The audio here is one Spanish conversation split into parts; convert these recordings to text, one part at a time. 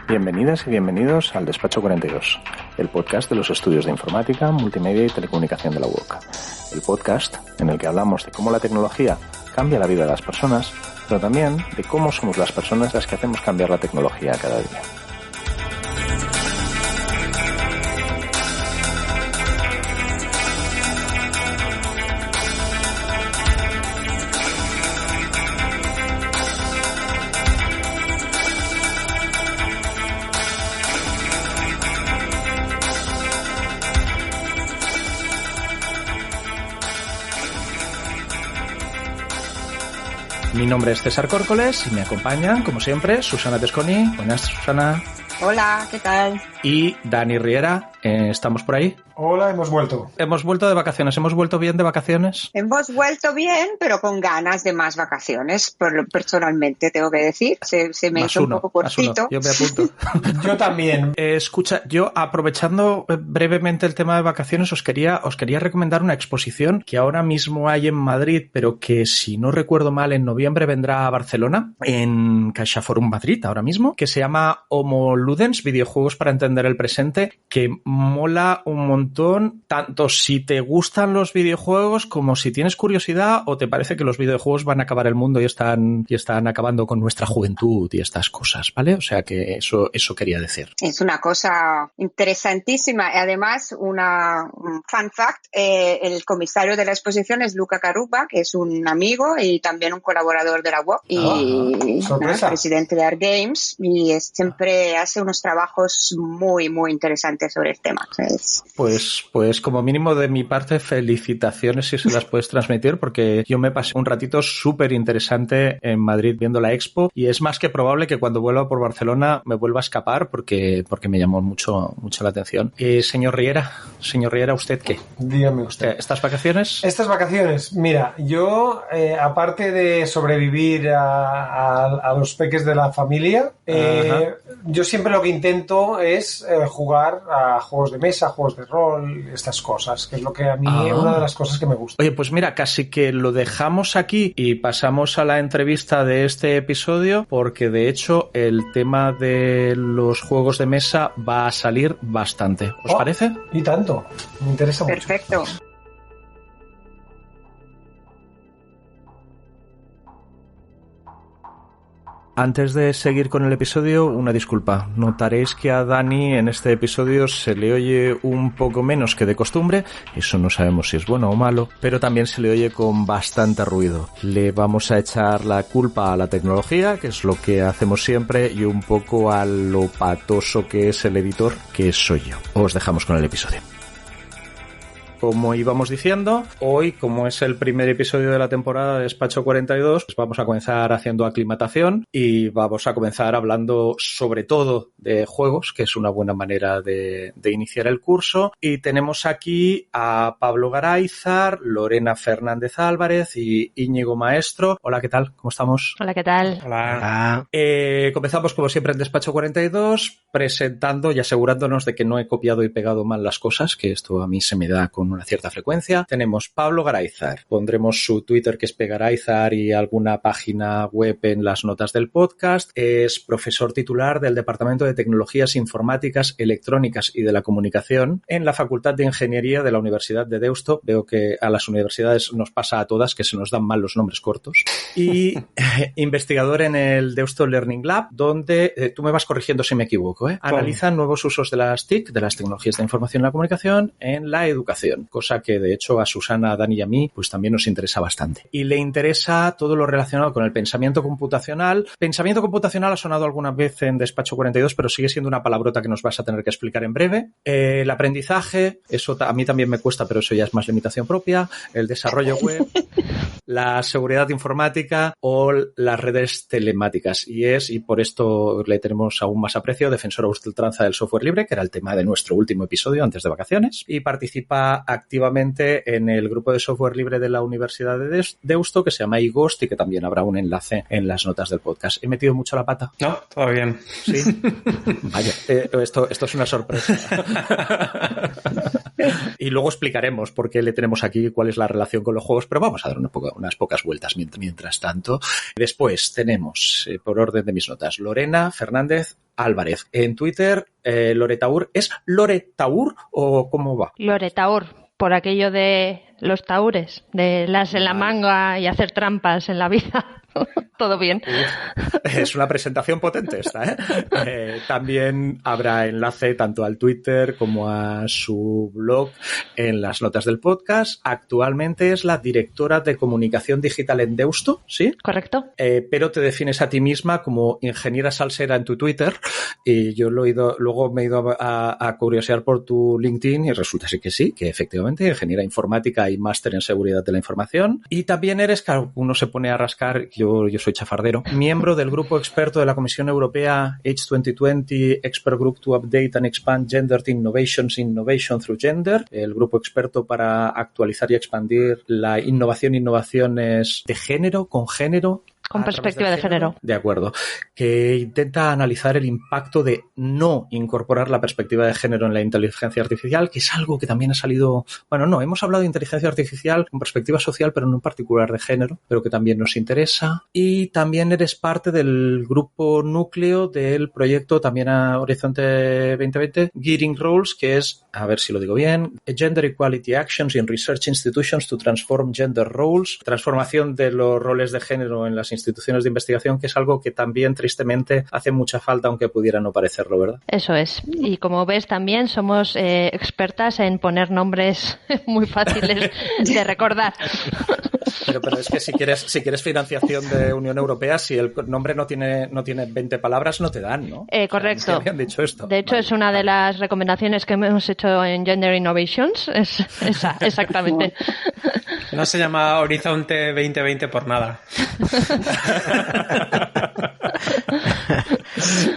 Bienvenidas y bienvenidos al Despacho 42, el podcast de los estudios de informática, multimedia y telecomunicación de la UOC. El podcast en el que hablamos de cómo la tecnología cambia la vida de las personas, pero también de cómo somos las personas las que hacemos cambiar la tecnología cada día. Mi nombre es César Córcoles y me acompañan, como siempre, Susana Tesconi. Buenas, Susana. Hola, ¿qué tal? Y Dani Riera. ¿Estamos por ahí? Hola, hemos vuelto. Hemos vuelto de vacaciones. ¿Hemos vuelto bien de vacaciones? Hemos vuelto bien, pero con ganas de más vacaciones, personalmente tengo que decir. Se me hizo un poco cortito. Yo me apunto. Yo también. Escucha, yo aprovechando brevemente el tema de vacaciones, os quería recomendar una exposición que ahora mismo hay en Madrid, pero que si no recuerdo mal en noviembre vendrá a Barcelona, en CaixaForum Madrid ahora mismo, que se llama Homo Ludens, videojuegos para entender el presente, que mola un montón, tanto si te gustan los videojuegos como si tienes curiosidad o te parece que los videojuegos van a acabar el mundo y están acabando con nuestra juventud y estas cosas, ¿vale? O sea que eso quería decir. Es una cosa interesantísima. Además, un fun fact, el comisario de la exposición es Luca Carupa, que es un amigo y también un colaborador de la UOC y presidente de Art Games, y siempre hace unos trabajos muy, muy interesantes sobre el tema. Pues como mínimo de mi parte, felicitaciones si se las puedes transmitir, porque yo me pasé un ratito súper interesante en Madrid viendo la expo y es más que probable que cuando vuelva por Barcelona me vuelva a escapar porque me llamó mucho la atención. Señor Riera, ¿usted qué? Dígame usted. ¿Estas vacaciones? Estas vacaciones, mira, yo aparte de sobrevivir a los peques de la familia, yo siempre lo que intento es jugar a juegos de mesa, juegos de rol, estas cosas, que es lo que a mí es una de las cosas que me gusta. Oye, pues mira, casi que lo dejamos aquí y pasamos a la entrevista de este episodio, porque de hecho el tema de los juegos de mesa va a salir bastante. ¿Os parece? Y tanto, me interesa mucho. Perfecto. Antes de seguir con el episodio, una disculpa. Notaréis que a Dani en este episodio se le oye un poco menos que de costumbre. Eso no sabemos si es bueno o malo, pero también se le oye con bastante ruido. Le vamos a echar la culpa a la tecnología, que es lo que hacemos siempre, y un poco a lo patoso que es el editor, que soy yo. Os dejamos con el episodio. Como íbamos diciendo, hoy, como es el primer episodio de la temporada de Despacho 42, pues vamos a comenzar haciendo aclimatación y vamos a comenzar hablando sobre todo de juegos, que es una buena manera de iniciar el curso. Y tenemos aquí a Pablo Garáizar, Lorena Fernández Álvarez y Íñigo Maestro. Hola, ¿qué tal? ¿Cómo estamos? Hola, ¿qué tal? Hola. Comenzamos, como siempre, en Despacho 42, presentando y asegurándonos de que no he copiado y pegado mal las cosas, que esto a mí se me da con una cierta frecuencia. Tenemos Pablo Garáizar. Pondremos su Twitter, que es Pgaráizar, y alguna página web en las notas del podcast. Es profesor titular del Departamento de Tecnologías Informáticas, Electrónicas y de la Comunicación en la Facultad de Ingeniería de la Universidad de Deusto. Veo que a las universidades nos pasa a todas que se nos dan mal los nombres cortos. Y investigador en el Deusto Learning Lab, donde, tú me vas corrigiendo si me equivoco, analizan nuevos usos de las TIC, de las tecnologías de información y la comunicación, en la educación. Cosa que de hecho a Susana, a Dani y a mí pues también nos interesa bastante. Y le interesa todo lo relacionado con el pensamiento computacional. Pensamiento computacional ha sonado alguna vez en Despacho 42, pero sigue siendo una palabrota que nos vas a tener que explicar en breve. El aprendizaje, eso a mí también me cuesta, pero eso ya es más limitación propia. El desarrollo web, la seguridad informática o las redes telemáticas. Y por esto le tenemos aún más aprecio, defensor a ultranza del software libre, que era el tema de nuestro último episodio antes de vacaciones, y participa activamente en el grupo de software libre de la Universidad de Deusto, que se llama iGhost, y que también habrá un enlace en las notas del podcast. ¿He metido mucho la pata? No, todo bien. Sí. Vaya, esto es una sorpresa. Y luego explicaremos por qué le tenemos aquí, cuál es la relación con los juegos, pero vamos a dar unas pocas vueltas mientras tanto. Después tenemos, por orden de mis notas, Lorena Fernández Álvarez. En Twitter, Loretaur. ¿Es Loretaur o cómo va? Loretaur, por aquello de los taures, de las en la manga y hacer trampas en la vida. Todo bien. Es una presentación potente esta, ¿eh? También habrá enlace tanto al Twitter como a su blog en las notas del podcast. Actualmente es la directora de comunicación digital en Deusto, ¿sí? Correcto. Pero te defines a ti misma como ingeniera salsera en tu Twitter y yo luego me he ido a curiosear por tu LinkedIn y resulta que sí, que efectivamente ingeniera informática y máster en seguridad de la información. Y también eres, claro, uno se pone a rascar, yo soy chafardero, miembro del grupo experto de la Comisión Europea H2020 Expert Group to Update and Expand Gendered Innovations Innovation Through Gender, el grupo experto para actualizar y expandir la innovaciones de género, con género. Con perspectiva de género. De acuerdo. Que intenta analizar el impacto de no incorporar la perspectiva de género en la inteligencia artificial, que es algo que también ha salido... Bueno, no, hemos hablado de inteligencia artificial con perspectiva social, pero no en particular de género, pero que también nos interesa. Y también eres parte del grupo núcleo del proyecto, también a Horizonte 2020, Gearing Roles, que es, a ver si lo digo bien, Gender Equality Actions in Research Institutions to Transform Gender Roles, transformación de los roles de género en las instituciones de investigación, que es algo que también tristemente hace mucha falta, aunque pudiera no parecerlo, ¿verdad? Eso es. Y como ves también somos expertas en poner nombres muy fáciles de recordar. Pero es que si quieres financiación de Unión Europea, si el nombre no tiene 20 palabras, no te dan, ¿no? Correcto. O sea, me han dicho esto. De hecho, es una de las recomendaciones que hemos hecho en Gender Innovations. Es esa, exactamente. No se llama Horizonte 2020 por nada.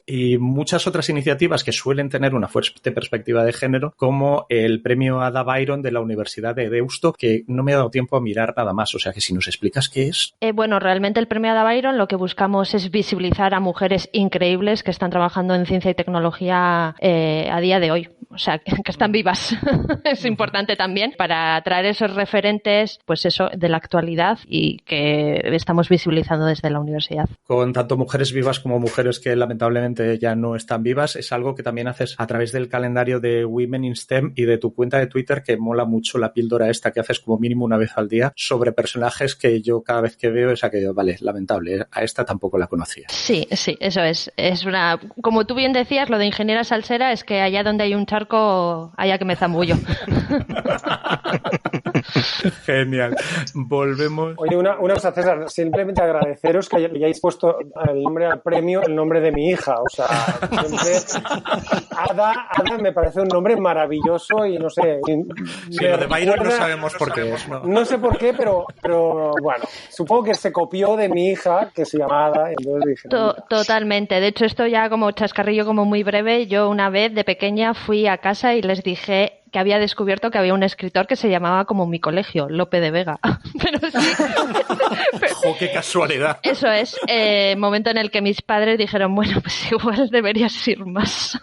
Y muchas otras iniciativas que suelen tener una fuerte perspectiva de género, como el premio Ada Byron de la Universidad de Deusto, que no me ha dado tiempo a mirar nada más. O sea que si nos explicas qué es. Bueno, realmente el premio Ada Byron lo que buscamos es visibilizar a mujeres increíbles que están trabajando en ciencia y tecnología a día de hoy. O sea, que están vivas. Es importante también para traer esos referentes, pues eso, de la actualidad y que estamos visibilizando desde la universidad. Con tanto mujeres vivas como mujeres que lamentablemente ya no están vivas, es algo que también haces a través del calendario de Women in STEM y de tu cuenta de Twitter, que mola mucho la píldora esta que haces como mínimo una vez al día sobre personajes que yo cada vez que veo es aquello, vale, lamentable, a esta tampoco la conocía. Sí, eso es. Es una, como tú bien decías, lo de ingeniera salsera es que allá donde hay un charco, allá que me zambullo. Genial. Volvemos. Oye, una cosa, César, simplemente agradeceros que hayáis puesto el nombre al premio, el nombre de mi hija. O sea, siempre Ada me parece un nombre maravilloso y no sé. Sí, lo de Byron no sabemos por qué es, ¿no? No sé por qué, pero bueno, supongo que se copió de mi hija, que se llama Ada. Entonces dije, Totalmente. De hecho, esto ya como chascarrillo como muy breve. Yo una vez de pequeña fui a casa y les dije que había descubierto que había un escritor que se llamaba como mi colegio, Lope de Vega. Pero sí. ¡Jo, qué casualidad! Eso es. Momento en el que mis padres dijeron, bueno, pues igual deberías ir más.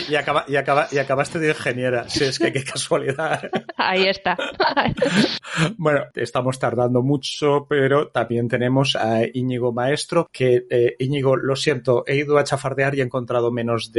Y acabaste de ingeniera. Sí, es que qué casualidad. Ahí está. Bueno, estamos tardando mucho, pero también tenemos a Íñigo Maestro, que Íñigo, lo siento, he ido a chafardear y he encontrado menos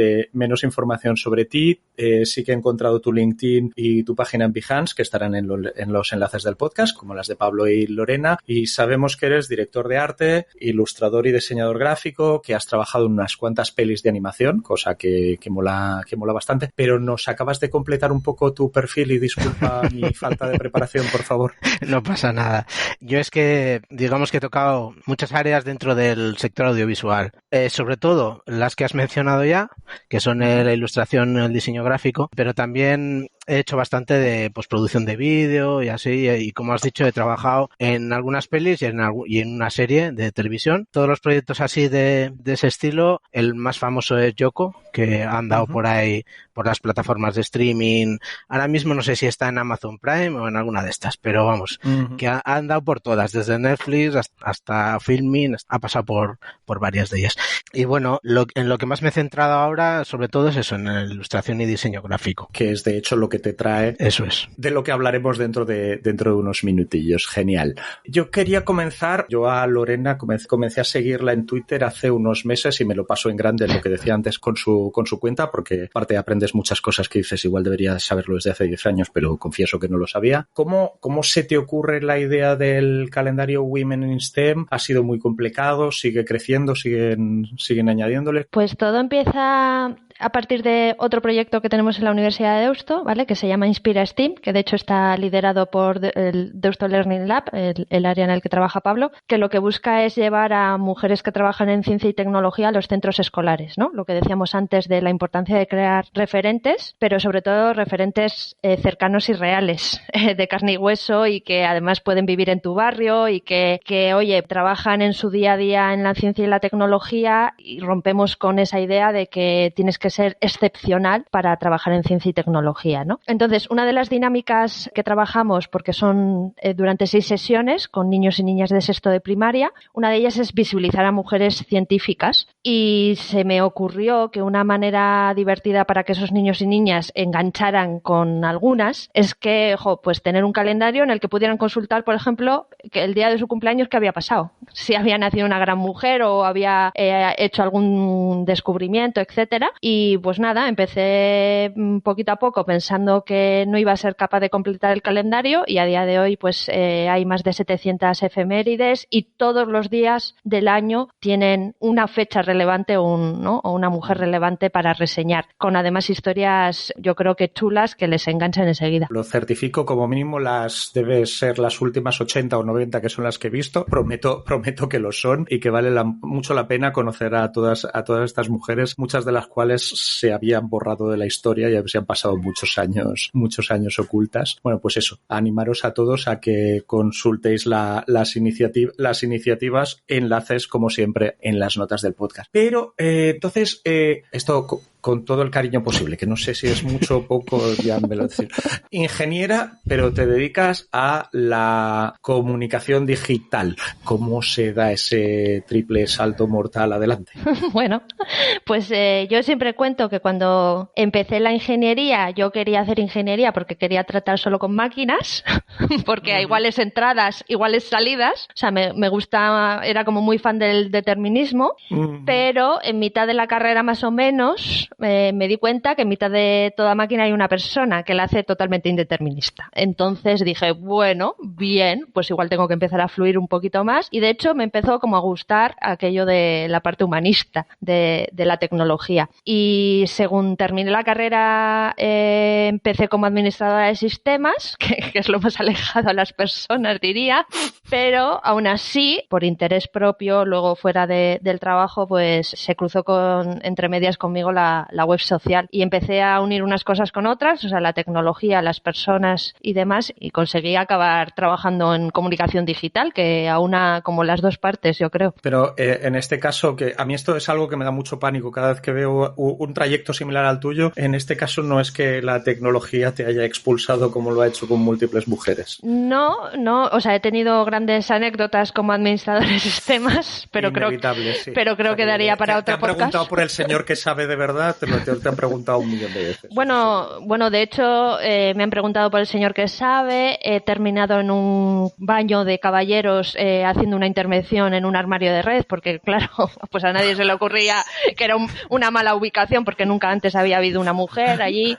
información sobre ti. Sí que he encontrado tu LinkedIn y tu página en Behance, que estarán en los enlaces del podcast, como las de Pablo y Lorena. Y sabemos que eres director de arte, ilustrador y diseñador gráfico, que has trabajado en unas cuantas pelis de animación, cosa que mola bastante. Pero nos acabas de completar un poco tu perfil y disculpa mi falta de preparación, por favor. No pasa nada. Yo es que, digamos que he tocado muchas áreas dentro del sector audiovisual. Sobre todo las que has mencionado ya, que son la ilustración, el diseño gráfico, pero también he hecho bastante de postproducción de vídeo y así, y como has dicho, he trabajado en algunas pelis y en una serie de televisión. Todos los proyectos así de ese estilo, el más famoso es Yoko, que han dado por ahí por las plataformas de streaming. Ahora mismo no sé si está en Amazon Prime o en alguna de estas, pero vamos, que han dado por todas, desde Netflix hasta Filmin, ha pasado por varias de ellas. Y bueno, en lo que más me he centrado ahora, sobre todo es eso, en ilustración y diseño gráfico. Que es de hecho lo que te trae. Eso es. De lo que hablaremos dentro de unos minutillos. Genial. Yo quería comenzar, yo a Lorena comencé a seguirla en Twitter hace unos meses y me lo paso en grande lo que decía antes con su cuenta, porque aparte aprendes muchas cosas que dices, igual deberías saberlo desde hace 10 años, pero confieso que no lo sabía. ¿Cómo se te ocurre la idea del calendario Women in STEM? ¿Ha sido muy complicado? ¿Sigue creciendo? ¿Siguen añadiéndole? Pues todo empieza a partir de otro proyecto que tenemos en la Universidad de Deusto, ¿vale? Que se llama Inspira STEAM, que de hecho está liderado por el Deusto Learning Lab, el área en el que trabaja Pablo, que lo que busca es llevar a mujeres que trabajan en ciencia y tecnología a los centros escolares, ¿no? Lo que decíamos antes de la importancia de crear referentes, pero sobre todo referentes cercanos y reales, de carne y hueso, y que además pueden vivir en tu barrio y que oye, trabajan en su día a día en la ciencia y la tecnología, y rompemos con esa idea de que tienes que ser excepcional para trabajar en ciencia y tecnología, ¿no? Entonces, una de las dinámicas que trabajamos, porque son durante 6 sesiones con niños y niñas de sexto de primaria, una de ellas es visibilizar a mujeres científicas, y se me ocurrió que una manera divertida para que esos niños y niñas engancharan con algunas es que, pues tener un calendario en el que pudieran consultar, por ejemplo, que el día de su cumpleaños qué había pasado, si había nacido una gran mujer o había hecho algún descubrimiento, etcétera. Y pues nada, empecé poquito a poco pensando que no iba a ser capaz de completar el calendario, y a día de hoy pues hay más de 700 efemérides, y todos los días del año tienen una fecha relevante o una mujer relevante para reseñar, con además historias yo creo que chulas que les enganchan enseguida. Lo certifico, como mínimo debe ser las últimas 80 o 90 que son las que he visto. Prometo que lo son, y que vale mucho la pena conocer a todas estas mujeres, muchas de las cuales se habían borrado de la historia y se han pasado muchos años ocultas. Bueno, pues eso, animaros a todos a que consultéis las iniciativas, enlaces como siempre en las notas del podcast. Pero entonces, esto con todo el cariño posible, que no sé si es mucho o poco, ya me lo decís. Ingeniera, pero te dedicas a la comunicación digital. ¿Cómo se da ese triple salto mortal adelante? Bueno, pues yo siempre cuento que cuando empecé la ingeniería, yo quería hacer ingeniería porque quería tratar solo con máquinas, porque a iguales entradas, iguales salidas. O sea, me gustaba, era como muy fan del determinismo, pero en mitad de la carrera más o menos me di cuenta que en mitad de toda máquina hay una persona que la hace totalmente indeterminista. Entonces dije, bueno, bien, pues igual tengo que empezar a fluir un poquito más, y de hecho me empezó como a gustar aquello de la parte humanista de la tecnología. Y según terminé la carrera empecé como administradora de sistemas, que es lo más alejado a las personas, diría, pero aún así, por interés propio, luego fuera del trabajo, pues se cruzó entre medias conmigo la web social, y empecé a unir unas cosas con otras, o sea, la tecnología, las personas y demás, y conseguí acabar trabajando en comunicación digital, que aúna como las dos partes, yo creo. Pero en este caso, que a mí esto es algo que me da mucho pánico cada vez que veo un trayecto similar al tuyo. En este caso no es que la tecnología te haya expulsado como lo ha hecho con múltiples mujeres. No, o sea, he tenido grandes anécdotas como administradora de sistemas, pero creo que daría para otro podcast. ¿Te han preguntado por el señor que sabe de verdad? Te han preguntado 1.000.000 de veces. Bueno, de hecho me han preguntado por el señor que sabe. He terminado en un baño de caballeros haciendo una intervención en un armario de red, porque claro, pues a nadie se le ocurría que era una mala ubicación, porque nunca antes había habido una mujer allí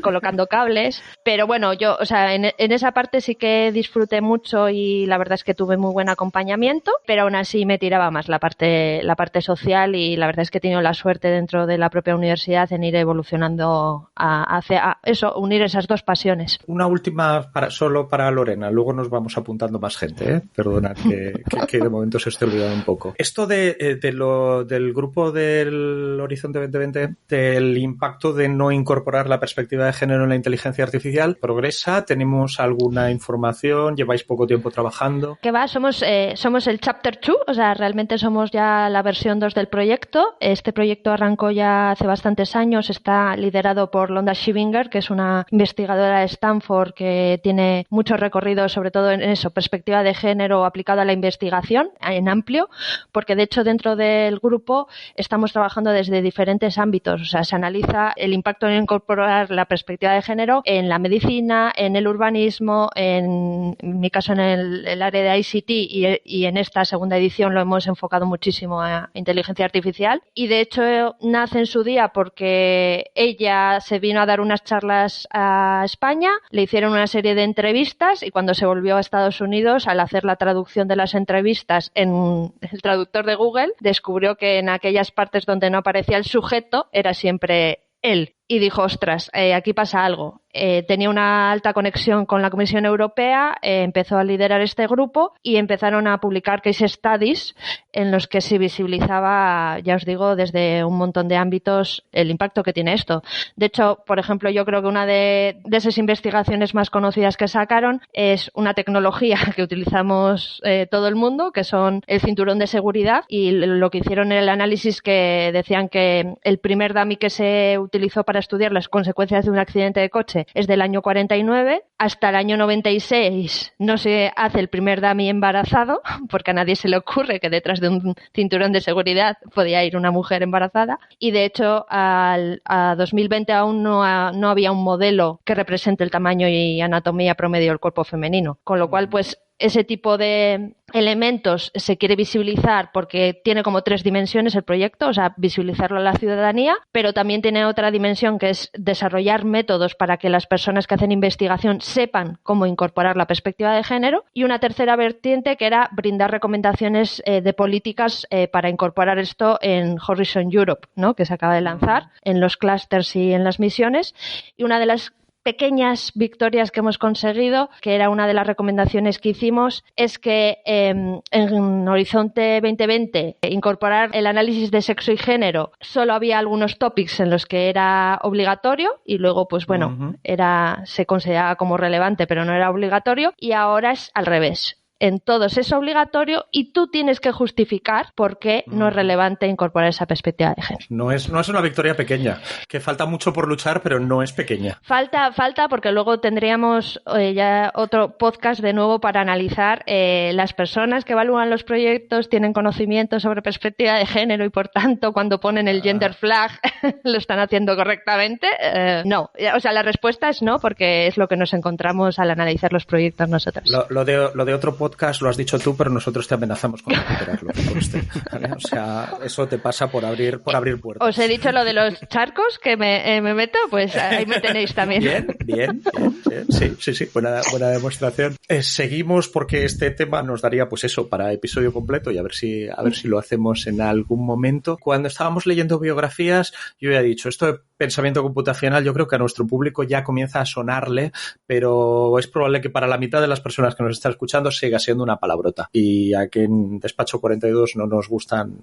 colocando cables. Pero bueno, yo, o sea, en esa parte sí que disfruté mucho, y la verdad es que tuve muy buen acompañamiento, pero aún así me tiraba más la parte social, y la verdad es que he tenido la suerte dentro de la propia universidad en ir evolucionando hacia eso, unir esas dos pasiones. Una última solo para Lorena, luego nos vamos apuntando más gente, Perdona que de momento se esté olvidando un poco. Esto del grupo del Horizonte 2020, del impacto de no incorporar la perspectiva de género en la inteligencia artificial, ¿progresa? ¿Tenemos alguna información? ¿Lleváis poco tiempo trabajando? ¿Qué va? Somos el Chapter 2, o sea, realmente somos ya la versión 2 del proyecto. Este proyecto arrancó ya hace bastantes años. Está liderado por Londa Shivinger, que es una investigadora de Stanford que tiene mucho recorrido, sobre todo en eso, perspectiva de género aplicada a la investigación en amplio, porque de hecho dentro del grupo estamos trabajando desde diferentes ámbitos. O sea, se analiza el impacto en incorporar la perspectiva de género en la medicina, en el urbanismo, en mi caso en el área de ICT, y en esta segunda edición lo hemos enfocado muchísimo a inteligencia artificial. Y de hecho nace en su día porque ella se vino a dar unas charlas a España, le hicieron una serie de entrevistas y cuando se volvió a Estados Unidos, al hacer la traducción de las entrevistas en el traductor de Google, descubrió que en aquellas partes donde no aparecía el sujeto era siempre él. Y dijo, ostras, aquí pasa algo. Tenía una alta conexión con la Comisión Europea, empezó a liderar este grupo y empezaron a publicar case studies en los que se visibilizaba, ya os digo, desde un montón de ámbitos el impacto que tiene esto. De hecho, por ejemplo, yo creo que una de esas investigaciones más conocidas que sacaron es una tecnología que utilizamos todo el mundo, que son el cinturón de seguridad, y lo que hicieron en el análisis que decían que el primer dummy que se utilizó para estudiar las consecuencias de un accidente de coche es del año 49, hasta el año 96 no se hace el primer dummy embarazado, porque a nadie se le ocurre que detrás de un cinturón de seguridad podía ir una mujer embarazada, y de hecho a 2020 aún no había un modelo que represente el tamaño y anatomía promedio del cuerpo femenino, con lo cual pues ese tipo de elementos se quiere visibilizar porque tiene como 3 dimensiones el proyecto, o sea, visibilizarlo a la ciudadanía, pero también tiene otra dimensión que es desarrollar métodos para que las personas que hacen investigación sepan cómo incorporar la perspectiva de género, y una tercera vertiente que era brindar recomendaciones de políticas para incorporar esto en Horizon Europe, ¿no?, que se acaba de lanzar en los clústeres y en las misiones. Y una de las pequeñas victorias que hemos conseguido, que era una de las recomendaciones que hicimos, es que en Horizonte 2020 incorporar el análisis de sexo y género solo había algunos topics en los que era obligatorio y luego pues bueno, se consideraba como relevante pero no era obligatorio, y ahora es al revés. En todos es obligatorio y tú tienes que justificar por qué no es relevante incorporar esa perspectiva de género. No es una victoria pequeña, que falta mucho por luchar, pero no es pequeña. Falta porque luego tendríamos ya otro podcast de nuevo para analizar las personas que evalúan los proyectos tienen conocimiento sobre perspectiva de género y por tanto cuando ponen el gender flag lo están haciendo correctamente. No, o sea, la respuesta es no, porque es lo que nos encontramos al analizar los proyectos nosotros. Lo de otro podcast lo has dicho tú, pero nosotros te amenazamos con recuperarlo. ¿Vale? O sea, eso te pasa por abrir puertas. Os he dicho lo de los charcos que me meto, pues ahí me tenéis también. Bien. Sí. Buena demostración. Seguimos porque este tema nos daría, pues eso, para episodio completo y a ver si lo hacemos en algún momento. Cuando estábamos leyendo biografías, yo ya he dicho, esto de pensamiento computacional yo creo que a nuestro público ya comienza a sonarle, pero es probable que para la mitad de las personas que nos están escuchando siga siendo una palabrota. Y aquí en Despacho 42 no nos gustan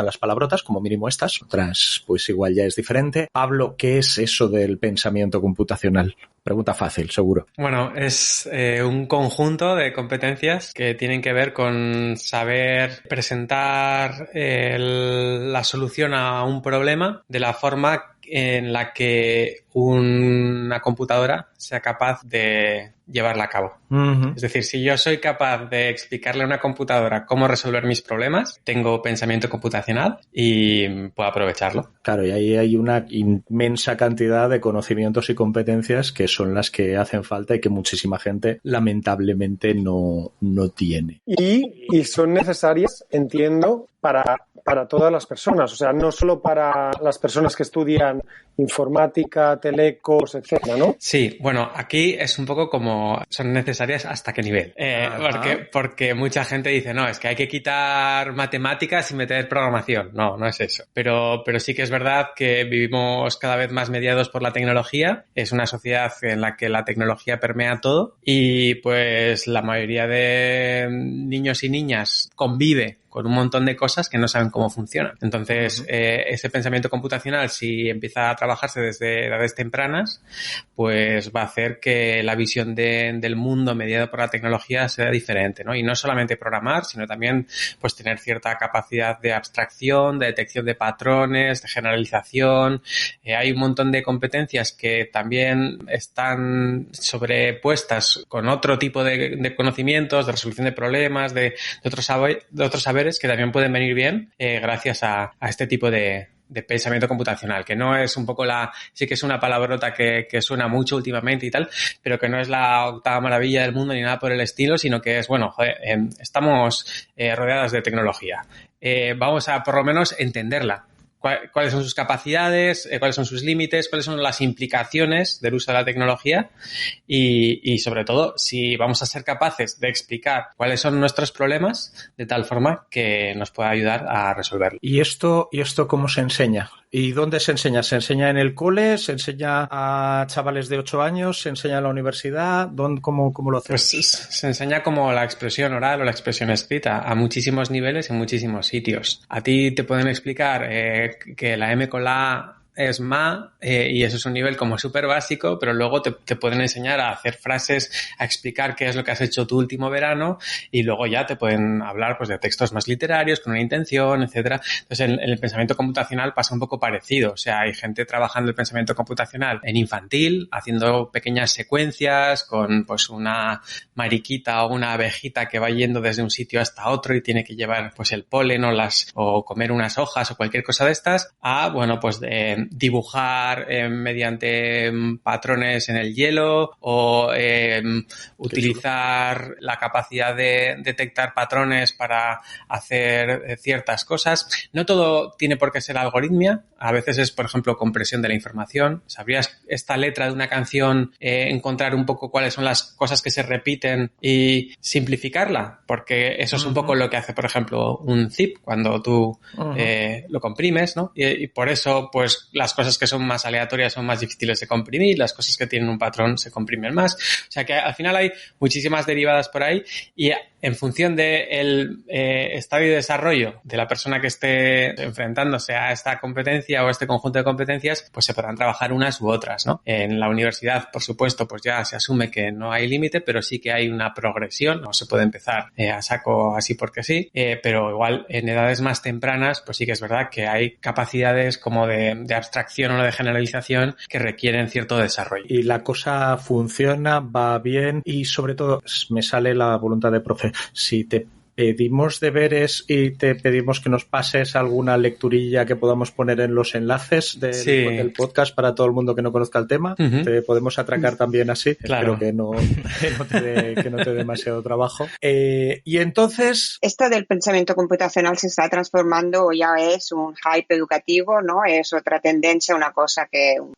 las palabrotas, como mínimo estas. Otras, pues igual ya es diferente. Pablo, ¿qué es eso del pensamiento computacional? Pregunta fácil, seguro. Bueno, es un conjunto de competencias que tienen que ver con saber presentar la solución a un problema de la forma en la que una computadora sea capaz de llevarla a cabo. Uh-huh. Es decir, si yo soy capaz de explicarle a una computadora cómo resolver mis problemas, tengo pensamiento computacional y puedo aprovecharlo. Claro, y ahí hay una inmensa cantidad de conocimientos y competencias que son las que hacen falta y que muchísima gente lamentablemente no tiene. Y son necesarias, entiendo, para todas las personas, o sea, no solo para las personas que estudian informática, telecos, etcétera, ¿no? Sí, bueno, aquí es un poco como son necesarias hasta qué nivel. Porque mucha gente dice, no, es que hay que quitar matemáticas y meter programación. No es eso. Pero sí que es verdad que vivimos cada vez más mediados por la tecnología. Es una sociedad en la que la tecnología permea todo y pues la mayoría de niños y niñas convive con un montón de cosas que no saben cómo funcionan. Entonces, ese pensamiento computacional, si empieza a trabajarse desde edades tempranas, pues va a hacer que la visión del mundo mediado por la tecnología sea diferente, ¿no? Y no solamente programar, sino también pues tener cierta capacidad de abstracción, de detección de patrones, de generalización. Hay un montón de competencias que también están sobrepuestas con otro tipo de conocimientos, de resolución de problemas, de otros saberes que también pueden venir bien gracias a este tipo de pensamiento computacional, que no es un poco sí que es una palabrota que suena mucho últimamente y tal, pero que no es la octava maravilla del mundo ni nada por el estilo, sino que es, bueno, joder, estamos rodeadas de tecnología. Vamos a, por lo menos, entenderla. Cuáles son sus capacidades, cuáles son sus límites, cuáles son las implicaciones del uso de la tecnología y sobre todo, si vamos a ser capaces de explicar cuáles son nuestros problemas de tal forma que nos pueda ayudar a resolverlo. ¿Y esto cómo se enseña? ¿Y dónde se enseña? ¿Se enseña en el cole? ¿Se enseña a chavales de 8 años? ¿Se enseña en la universidad? ¿Cómo lo hacemos? Pues se enseña como la expresión oral o la expresión escrita a muchísimos niveles en muchísimos sitios. A ti te pueden explicar que la M con la A es ma, y eso es un nivel como súper básico, pero luego te pueden enseñar a hacer frases, a explicar qué es lo que has hecho tu último verano, y luego ya te pueden hablar pues de textos más literarios, con una intención, etcétera. Entonces, en el pensamiento computacional pasa un poco parecido. O sea, hay gente trabajando el pensamiento computacional en infantil, haciendo pequeñas secuencias con pues una mariquita o una abejita que va yendo desde un sitio hasta otro y tiene que llevar pues el polen o comer unas hojas o cualquier cosa de estas, a, bueno, pues dibujar mediante patrones en el hielo o utilizar la capacidad de detectar patrones para hacer ciertas cosas. No todo tiene por qué ser algoritmia. A veces es, por ejemplo, compresión de la información. ¿Sabrías esta letra de una canción, encontrar un poco cuáles son las cosas que se repiten y simplificarla? Porque eso es un poco lo que hace, por ejemplo, un zip cuando tú lo comprimes, ¿no? Y por eso, pues, las cosas que son más aleatorias son más difíciles de comprimir, las cosas que tienen un patrón se comprimen más. O sea que al final hay muchísimas derivadas por ahí y en función del estadio de desarrollo de la persona que esté enfrentándose a esta competencia o a este conjunto de competencias, pues se podrán trabajar unas u otras, ¿no? En la universidad, por supuesto, pues ya se asume que no hay límite, pero sí que hay una progresión. No se puede empezar a saco así porque sí, pero igual en edades más tempranas, pues sí que es verdad que hay capacidades como de abstracción o de generalización que requieren cierto desarrollo. Y la cosa funciona, va bien y sobre todo me sale la voluntad de profe. Si te pedimos deberes y te pedimos que nos pases alguna lecturilla que podamos poner en los enlaces del podcast para todo el mundo que no conozca el tema, te podemos atracar también así. Claro. Espero que no te dé demasiado trabajo. Y entonces... Esto del pensamiento computacional se está transformando, ya es un hype educativo, ¿no? Es otra tendencia, una cosa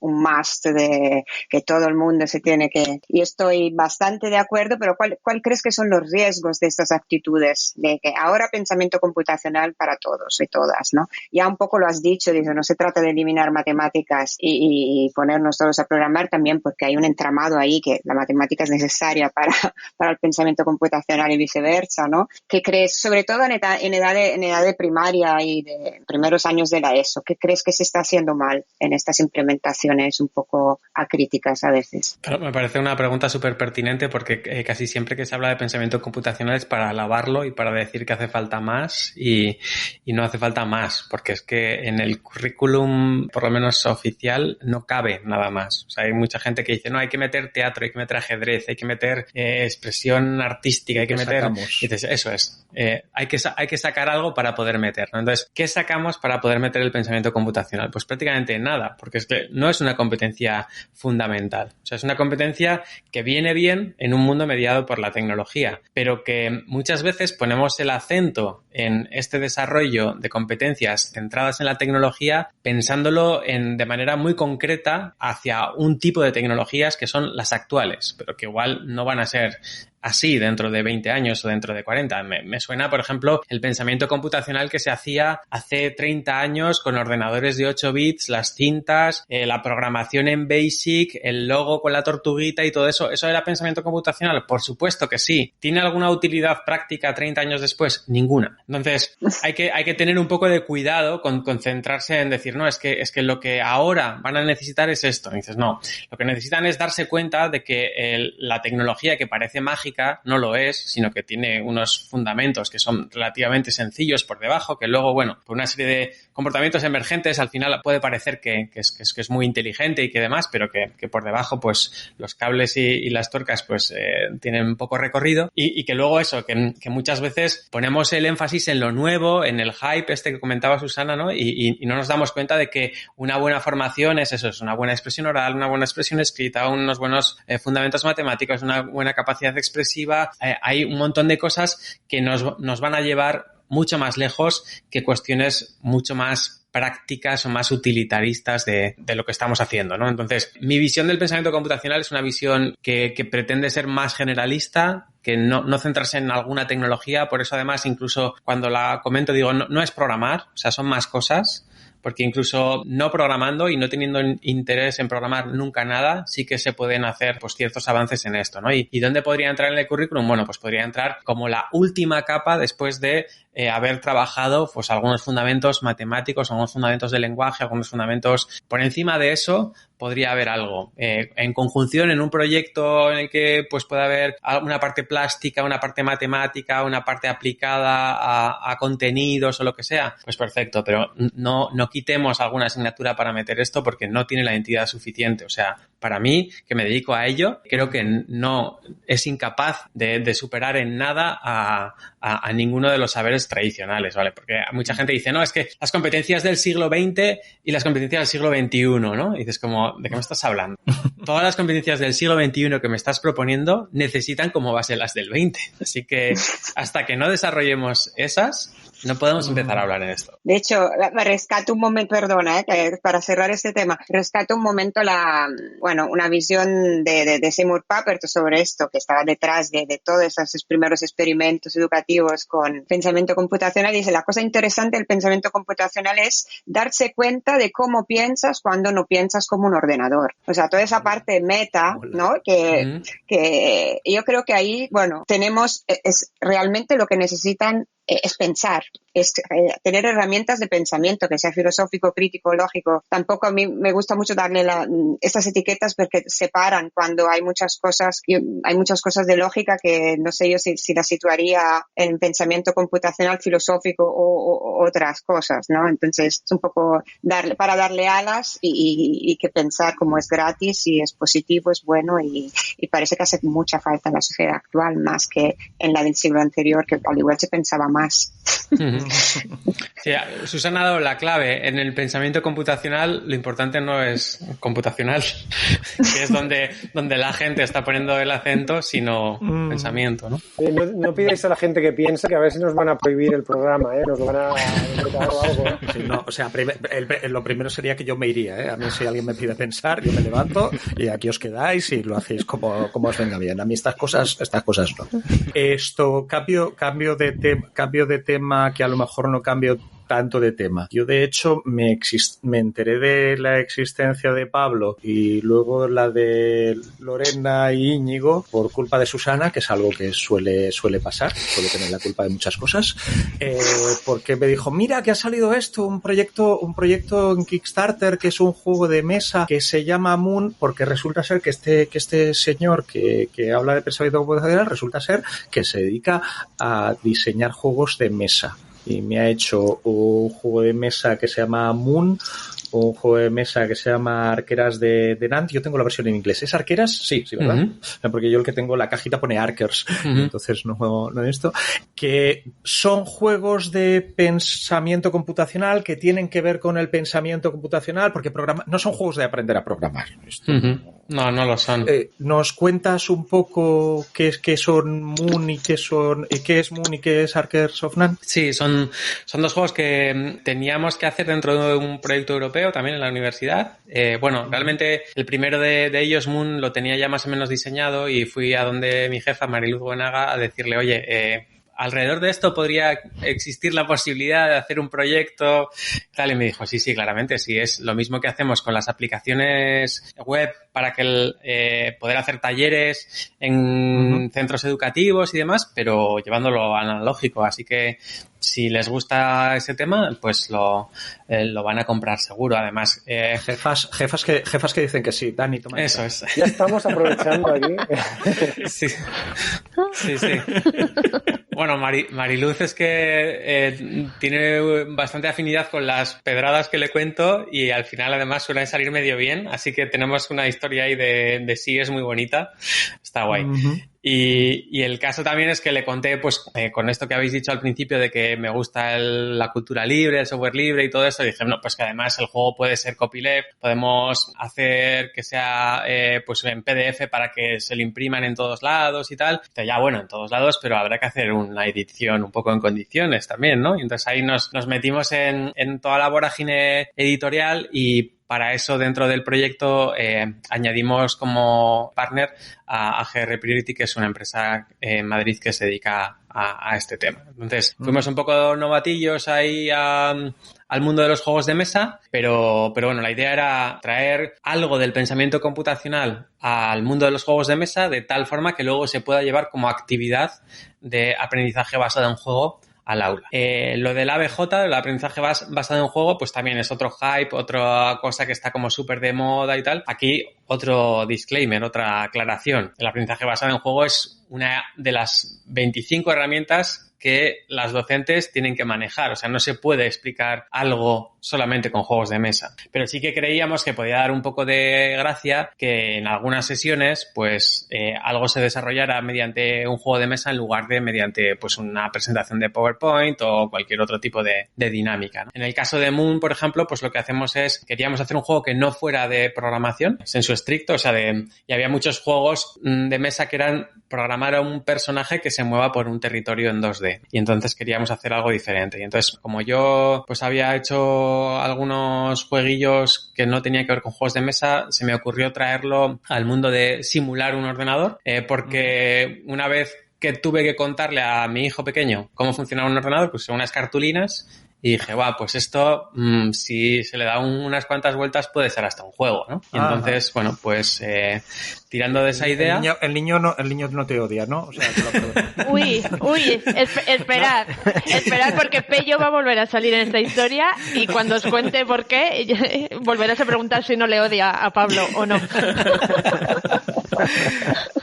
un must de que todo el mundo se tiene que... Y estoy bastante de acuerdo, pero ¿cuál crees que son los riesgos de estas actitudes? De que ahora pensamiento computacional para todos y todas, ¿no? Ya un poco lo has dicho, dice, no se trata de eliminar matemáticas y ponernos todos a programar también, porque hay un entramado ahí que la matemática es necesaria para el pensamiento computacional y viceversa, ¿no? ¿Qué crees, sobre todo en edad de primaria y de primeros años de la ESO, qué crees que se está haciendo mal en estas implementaciones un poco acríticas a veces? Claro, me parece una pregunta súper pertinente porque casi siempre que se habla de pensamiento computacional es para alabarlo y para decir que hace falta más y no hace falta más, porque es que en el currículum, por lo menos oficial, no cabe nada más. O sea, hay mucha gente que dice, no, hay que meter teatro, hay que meter ajedrez, hay que meter expresión artística, hay que meter... Y dices, eso es. Hay que sacar algo para poder meter, ¿no? Entonces, ¿qué sacamos para poder meter el pensamiento computacional? Pues prácticamente nada, porque es que no es una competencia fundamental. O sea, es una competencia que viene bien en un mundo mediado por la tecnología, pero que muchas veces ponemos el acento en este desarrollo de competencias centradas en la tecnología pensándolo de manera muy concreta hacia un tipo de tecnologías que son las actuales, pero que igual no van a ser así dentro de 20 años o dentro de 40. Me suena, por ejemplo, el pensamiento computacional que se hacía hace 30 años con ordenadores de 8 bits, las cintas, la programación en BASIC, el logo con la tortuguita y todo eso. ¿Eso era pensamiento computacional? Por supuesto que sí. ¿Tiene alguna utilidad práctica 30 años después? Ninguna. Entonces, hay que tener un poco de cuidado con concentrarse en decir, no, es que lo que ahora van a necesitar es esto. Y dices, no, lo que necesitan es darse cuenta de que la tecnología que parece mágica no lo es, sino que tiene unos fundamentos que son relativamente sencillos por debajo, que luego, bueno, por una serie de comportamientos emergentes al final puede parecer que es muy inteligente y que demás, pero que por debajo pues los cables y las tuercas pues tienen poco recorrido y que luego eso, que muchas veces ponemos el énfasis en lo nuevo, en el hype que comentaba Susana, ¿no? Y no nos damos cuenta de que una buena formación es eso, es una buena expresión oral, una buena expresión escrita, unos buenos fundamentos matemáticos, una buena capacidad expresiva. Hay un montón de cosas que nos van a llevar mucho más lejos que cuestiones mucho más prácticas o más utilitaristas de lo que estamos haciendo, ¿no? Entonces, mi visión del pensamiento computacional es una visión que pretende ser más generalista, que no centrarse en alguna tecnología. Por eso, además, incluso cuando la comento digo, no es programar, o sea, son más cosas. Porque incluso no programando y no teniendo interés en programar nunca nada, sí que se pueden hacer pues ciertos avances en esto, ¿no? ¿Y dónde podría entrar en el currículum? Bueno, pues podría entrar como la última capa después de haber trabajado pues algunos fundamentos matemáticos, algunos fundamentos de lenguaje, algunos fundamentos. Por encima de eso podría haber algo. En conjunción, en un proyecto en el que pues pueda haber una parte plástica, una parte matemática, una parte aplicada a contenidos o lo que sea, pues perfecto, pero no quitemos alguna asignatura para meter esto porque no tiene la entidad suficiente. O sea, para mí, que me dedico a ello, creo que no es incapaz de superar en nada a ninguno de los saberes tradicionales, ¿vale? Porque mucha gente dice, no, es que las competencias del siglo XX y las competencias del siglo XXI, ¿no? Y dices como, ¿de qué me estás hablando? Todas las competencias del siglo XXI que me estás proponiendo necesitan como base las del XX. Así que hasta que no desarrollemos esas, no podemos empezar a hablar en esto. De hecho, rescato un momento, perdona, para cerrar este tema, rescato un momento una visión de Seymour Papert sobre esto, que estaba detrás de todos esos primeros experimentos educativos con pensamiento computacional. Dice, la cosa interesante del pensamiento computacional es darse cuenta de cómo piensas cuando no piensas como un ordenador. O sea, toda esa parte meta, ¿no? Que yo creo que ahí, bueno, tenemos, es realmente lo que necesitan es pensar, es tener herramientas de pensamiento, que sea filosófico, crítico, lógico. Tampoco a mí me gusta mucho darle estas etiquetas porque separan cuando hay muchas cosas de lógica que no sé yo si las situaría en pensamiento computacional, filosófico o otras cosas, ¿no? Entonces es un poco para darle alas y que pensar como es gratis y es positivo, es bueno y parece que hace mucha falta en la sociedad actual más que en la del siglo anterior, que al igual se pensaba más. Sí, Susana ha dado la clave. En el pensamiento computacional lo importante no es computacional, que es donde la gente está poniendo el acento, sino pensamiento, ¿no? No pidáis a la gente que piense, que a ver si nos van a prohibir el programa, ¿eh? Nos lo van a invitar o algo. Sí, no, o sea, lo primero sería que yo me iría, ¿eh? A mí si alguien me pide pensar, yo me levanto y aquí os quedáis y lo hacéis como os venga bien. A mí estas cosas no. Esto, cambio de tema, que a lo mejor no cambio tanto de tema. Yo, de hecho, me enteré de la existencia de Pablo y luego la de Lorena y Íñigo por culpa de Susana, que es algo que suele pasar, suele tener la culpa de muchas cosas, porque me dijo, mira que ha salido esto, un proyecto en Kickstarter que es un juego de mesa que se llama Moon, porque resulta ser que este señor que habla de pensamiento computacional resulta ser que se dedica a diseñar juegos de mesa. Y me ha hecho un juego de mesa que se llama Moon, un juego de mesa que se llama Arqueras de Nantes. Yo tengo la versión en inglés. ¿Es Arqueras? Sí, ¿verdad? Uh-huh. Porque yo el que tengo, la cajita pone Archers. Uh-huh. Entonces no he visto. Que son juegos de pensamiento computacional que tienen que ver con el pensamiento computacional, porque no son juegos de aprender a programar. Uh-huh. No lo son. ¿Nos cuentas un poco qué son Moon y qué es Moon y qué es Archers of Nantes? Sí, son dos juegos que teníamos que hacer dentro de un proyecto europeo europeo también en la universidad. Realmente el primero de ellos, Moon, lo tenía ya más o menos diseñado y fui a donde mi jefa, Mariluz Buenaga, a decirle, oye, alrededor de esto podría existir la posibilidad de hacer un proyecto tal, y me dijo, sí, claramente, sí, es lo mismo que hacemos con las aplicaciones web para que poder hacer talleres en centros educativos y demás, pero llevándolo analógico, así que si les gusta ese tema, pues lo van a comprar seguro. Además, jefas que dicen que sí. Dani, toma. Eso es. Ya estamos aprovechando aquí. Sí. Bueno, Mariluz es que tiene bastante afinidad con las pedradas que le cuento y al final además suelen salir medio bien, así que tenemos una historia ahí de sí, es muy bonita, está guay. Y el caso también es que le conté, pues, con esto que habéis dicho al principio de que me gusta la cultura libre, el software libre y todo eso, dije, no, pues que además el juego puede ser copyleft, podemos hacer que sea, pues en PDF para que se lo impriman en todos lados y tal. Entonces, ya bueno, en todos lados, pero habrá que hacer una edición un poco en condiciones también, ¿no? Y entonces ahí nos metimos en toda la vorágine editorial y para eso, dentro del proyecto, añadimos como partner a GR Priority, que es una empresa en Madrid que se dedica a este tema. Entonces, fuimos un poco novatillos ahí al mundo de los juegos de mesa, pero bueno, la idea era traer algo del pensamiento computacional al mundo de los juegos de mesa de tal forma que luego se pueda llevar como actividad de aprendizaje basado en juego al aula. Lo del ABJ, el aprendizaje basado en juego, pues también es otro hype, otra cosa que está como súper de moda y tal. Aquí otro disclaimer, otra aclaración. El aprendizaje basado en juego es una de las 25 herramientas que las docentes tienen que manejar. O sea, no se puede explicar algo solamente con juegos de mesa. Pero sí que creíamos que podía dar un poco de gracia que en algunas sesiones, pues, algo se desarrollara mediante un juego de mesa en lugar de mediante, pues, una presentación de PowerPoint o cualquier otro tipo de dinámica, ¿no? En el caso de Moon, por ejemplo, pues lo que hacemos es, queríamos hacer un juego que no fuera de programación, en su estricto, o sea, y había muchos juegos de mesa que eran programar a un personaje que se mueva por un territorio en 2D. Y entonces queríamos hacer algo diferente. Y entonces, como yo pues había hecho algunos jueguillos que no tenían que ver con juegos de mesa, se me ocurrió traerlo al mundo de simular un ordenador, porque una vez que tuve que contarle a mi hijo pequeño cómo funcionaba un ordenador, pues son unas cartulinas. Y dije, pues esto, si se le da unas cuantas vueltas, puede ser hasta un juego, ¿no? Y entonces, bueno, pues tirando de esa idea... El niño no te odia, ¿no? O sea, esperad, porque Pello va a volver a salir en esta historia y cuando os cuente por qué, volverás a preguntar si no le odia a Pablo o no.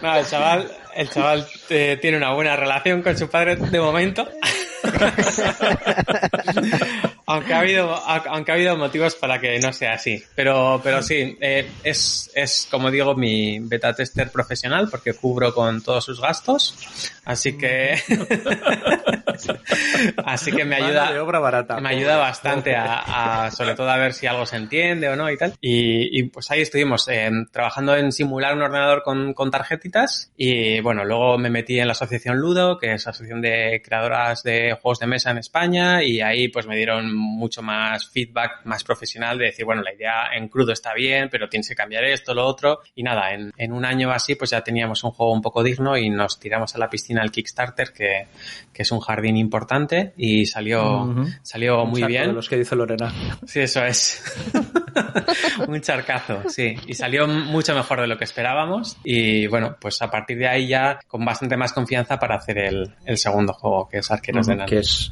No, el chaval tiene una buena relación con su padre de momento. Aunque ha habido motivos para que no sea así, pero sí, es como digo mi beta tester profesional porque cubro con todos sus gastos, así que me ayuda de obra barata. Me ayuda bastante a sobre todo a ver si algo se entiende o no y tal, y pues ahí estuvimos trabajando en simular un ordenador con tarjetitas y bueno, luego me metí en la asociación Ludo, que es la asociación de creadoras de juegos de mesa en España, y ahí pues me dieron mucho más feedback más profesional de decir, bueno, la idea en crudo está bien, pero tienes que cambiar esto, lo otro, y nada, en un año así pues ya teníamos un juego un poco digno y nos tiramos a la piscina al Kickstarter, que es un jardín importante, y salió muy bien. De los que dice Lorena. Sí, eso es. Un charcazo, sí. Y salió mucho mejor de lo que esperábamos y bueno, pues a partir de ahí ya con bastante más confianza para hacer el segundo juego, que es Arqueras de Nant.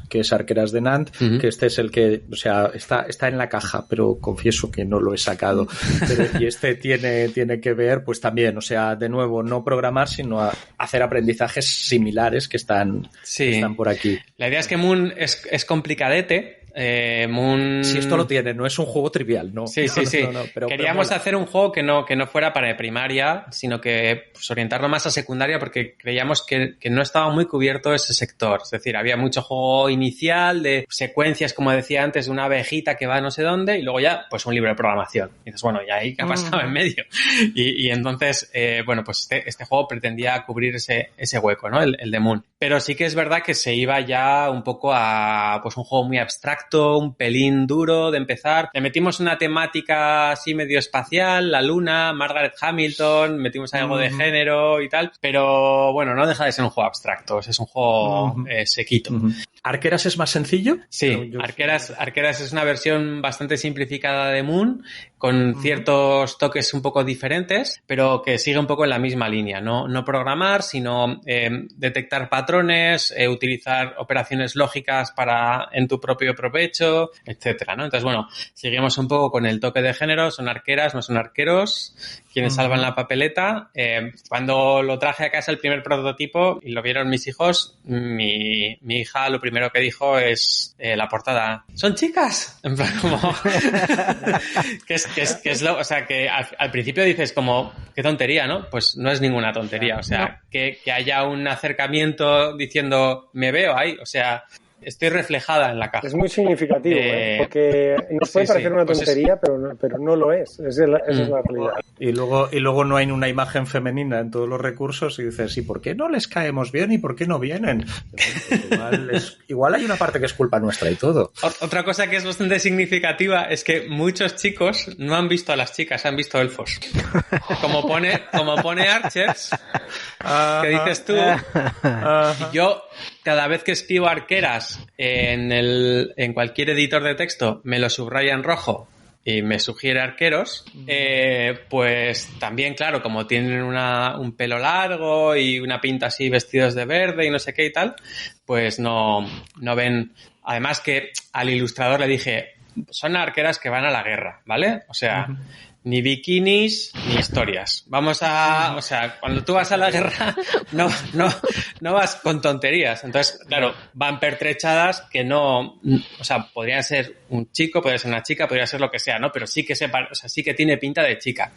Que es Arqueras de Nant, que este es el que, o sea, está en la caja, pero confieso que no lo he sacado. Y este tiene que ver, pues también, o sea, de nuevo, no programar, sino hacer aprendizajes similares que están por aquí. La idea es que Moon es complicadete. Moon... Si esto lo tiene, no es un juego trivial, ¿no? Sí. No, pero queríamos hacer un juego que no fuera para primaria, sino que pues, orientarlo más a secundaria, porque creíamos que no estaba muy cubierto ese sector. Es decir, había mucho juego inicial de secuencias, como decía antes, de una abejita que va no sé dónde, y luego ya, pues un libro de programación. Y dices, bueno, ¿y ahí qué ha pasado en medio? Y entonces, bueno, pues este juego pretendía cubrir ese hueco, ¿no? El de Moon. Pero sí que es verdad que se iba ya un poco a pues un juego muy abstracto, abstracto, un pelín duro de empezar. Le metimos una temática así medio espacial, la luna, Margaret Hamilton, metimos algo de género y tal, pero bueno, no deja de ser un juego abstracto, es un juego sequito. ¿Arqueras es más sencillo? Sí, Arqueras es una versión bastante simplificada de Moon, con ciertos toques un poco diferentes, pero que sigue un poco en la misma línea, no programar, sino detectar patrones, utilizar operaciones lógicas en tu propio provecho, etcétera, ¿no? Entonces, bueno, seguimos un poco con el toque de género, son arqueras, no son arqueros, quienes salvan la papeleta. Cuando lo traje a casa el primer prototipo y lo vieron mis hijos, mi hija lo primero que dijo es la portada, ¿son chicas? En plan, como que es lo, o sea, que al principio dices como, qué tontería, ¿no? Pues no es ninguna tontería, o sea, que haya un acercamiento diciendo, me veo ahí, o sea, estoy reflejada en la caja. Es muy significativo, porque nos puede parecer una tontería, pero no lo es. Esa es la realidad. Y luego no hay una imagen femenina en todos los recursos y dices, ¿y por qué no les caemos bien y por qué no vienen? Pues igual hay una parte que es culpa nuestra y todo. Otra cosa que es bastante significativa es que muchos chicos no han visto a las chicas, han visto elfos. Como pone Archers, que dices tú, yo cada vez que escribo arqueras en cualquier editor de texto me lo subraya en rojo y me sugiere arqueros, pues también, claro, como tienen un pelo largo y una pinta así vestidos de verde y no sé qué y tal, pues no ven. Además que al ilustrador le dije, son arqueras que van a la guerra, ¿vale? O sea, ni bikinis ni historias. O sea, cuando tú vas a la guerra no vas con tonterías. Entonces, claro, van pertrechadas que no, o sea, podrían ser un chico, podría ser una chica, podría ser lo que sea, ¿no? Pero sí que sí que tiene pinta de chica.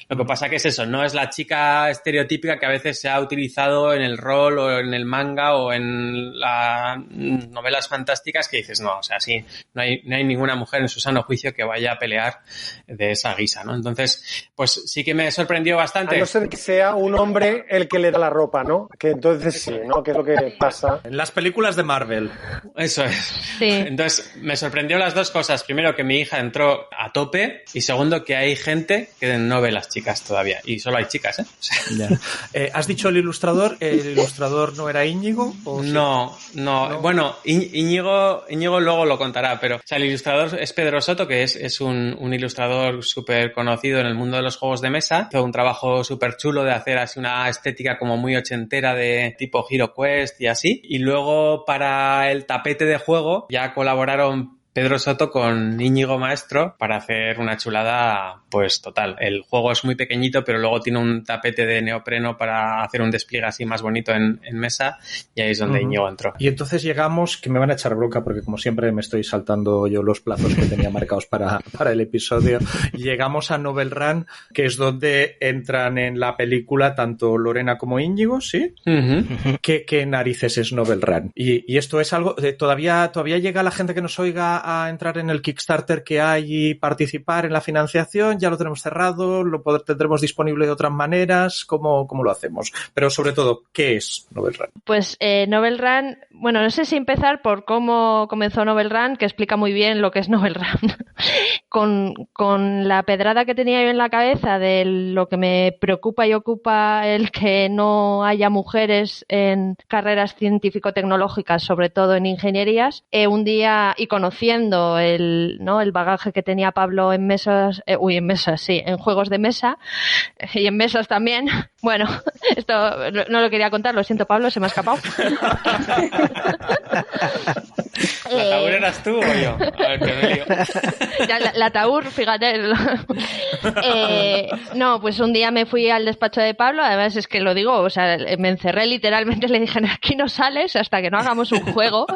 Lo que pasa que es eso, no es la chica estereotípica que a veces se ha utilizado en el rol o en el manga o en las novelas fantásticas que dices, no, o sea, sí, no hay ninguna mujer en su sano juicio que vaya a pelear de esa guisa, ¿no? Entonces, pues sí que me sorprendió bastante. A no ser que sea un hombre el que le da la ropa, ¿no? Que entonces sí, ¿no? Que es lo que pasa. En las películas de Marvel. Eso es. Sí. Entonces, me sorprendió las dos cosas. Primero, que mi hija entró a tope. Y segundo, que hay gente que no ve las chicas todavía. Y solo hay chicas, ¿eh? O sea, ya. ¿Has dicho el ilustrador? ¿El ilustrador no era Íñigo? ¿O sí? No. Bueno, Íñigo luego lo contará, pero o sea, el ilustrador es Pedro Soto, que es un ilustrador súper conocido en el mundo de los juegos de mesa. Hizo un trabajo súper chulo de hacer así una estética como muy ochentera de tipo Hero Quest y así. Y luego para el tapete de juego ya colaboraron Pedro Soto con Íñigo Maestro para hacer una chulada, pues total. El juego es muy pequeñito, pero luego tiene un tapete de neopreno para hacer un despliegue así más bonito en mesa, y ahí es donde Íñigo entró. Y entonces llegamos, que me van a echar bronca porque como siempre me estoy saltando yo los plazos que tenía marcados para el episodio, y llegamos a Novel Run, que es donde entran en la película tanto Lorena como Íñigo, ¿sí? ¿Qué narices es Novel Run? Y esto es algo, todavía llega la gente que nos oiga a entrar en el Kickstarter que hay y participar en la financiación. Ya lo tenemos cerrado, tendremos disponible de otras maneras. ¿Cómo lo hacemos? Pero sobre todo, ¿qué es Novel Run? Pues Novel Run, bueno, no sé si empezar por cómo comenzó Novel Run, que explica muy bien lo que es Novel Run. con la pedrada que tenía yo en la cabeza de lo que me preocupa y ocupa el que no haya mujeres en carreras científico-tecnológicas, sobre todo en ingenierías, un día, y conociendo el bagaje que tenía Pablo en en juegos de mesa y en mesas también. Bueno, esto no lo quería contar, lo siento, Pablo, se me ha escapado. ¿La Taur eras tú o yo? A ver, me lío. Ya, la Taur, fíjate. No, pues un día me fui al despacho de Pablo, además es que lo digo, o sea, me encerré literalmente, le dije, aquí no sales hasta que no hagamos un juego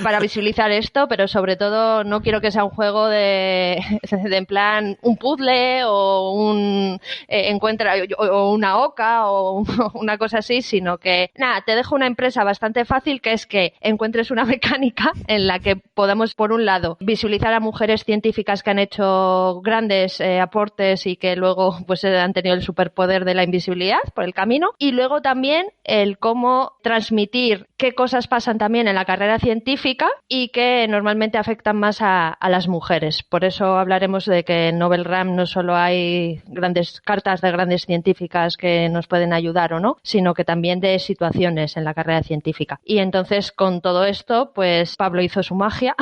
para visibilizar esto, pero sobre todo no quiero que sea un juego de en plan un puzzle o un encuentra o una oca o una cosa así, sino que nada, te dejo una empresa bastante fácil, que es que encuentres una mecánica en la que que podamos, por un lado, visualizar a mujeres científicas que han hecho grandes aportes y que luego pues han tenido el superpoder de la invisibilidad por el camino, y luego también el cómo transmitir qué cosas pasan también en la carrera científica y que normalmente afectan más a las mujeres. Por eso hablaremos de que en Novel Run no solo hay grandes cartas de grandes científicas que nos pueden ayudar o no, sino que también de situaciones en la carrera científica. Y entonces, con todo esto, pues Pablo hizo su magia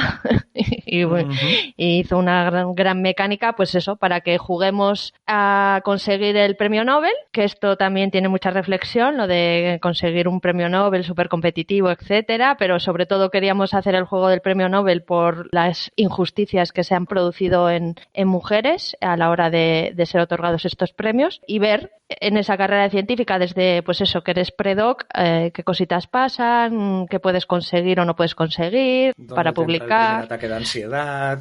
y hizo una gran mecánica, pues eso, para que juguemos a conseguir el premio Nobel, que esto también tiene mucha reflexión, lo de conseguir un premio Nobel súper competitivo, etcétera, pero sobre todo queríamos hacer el juego del premio Nobel por las injusticias que se han producido en mujeres a la hora de ser otorgados estos premios, y ver en esa carrera científica desde, pues eso, que eres predoc, qué cositas pasan, qué puedes conseguir o no puedes conseguir para publicar. El ataque de ansiedad,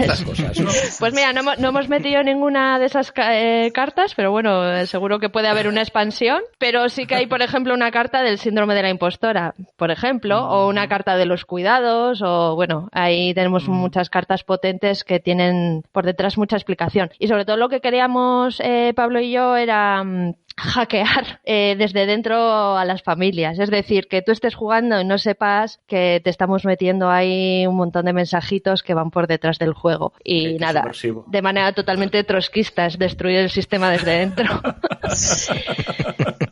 las cosas, ¿no? Pues mira, no hemos metido ninguna de esas cartas, pero bueno, seguro que puede haber una expansión, pero sí que hay, por ejemplo, una carta del síndrome de la impostora, por ejemplo, o una carta de los cuidados, o bueno, ahí tenemos muchas cartas potentes que tienen por detrás mucha explicación. Y sobre todo lo que queríamos Pablo y yo era hackear desde dentro a las familias, es decir, que tú estés jugando y no sepas que te estamos metiendo ahí un montón de mensajitos que van por detrás del juego y nada, subversivo. De manera totalmente trotskista, es destruir el sistema desde dentro.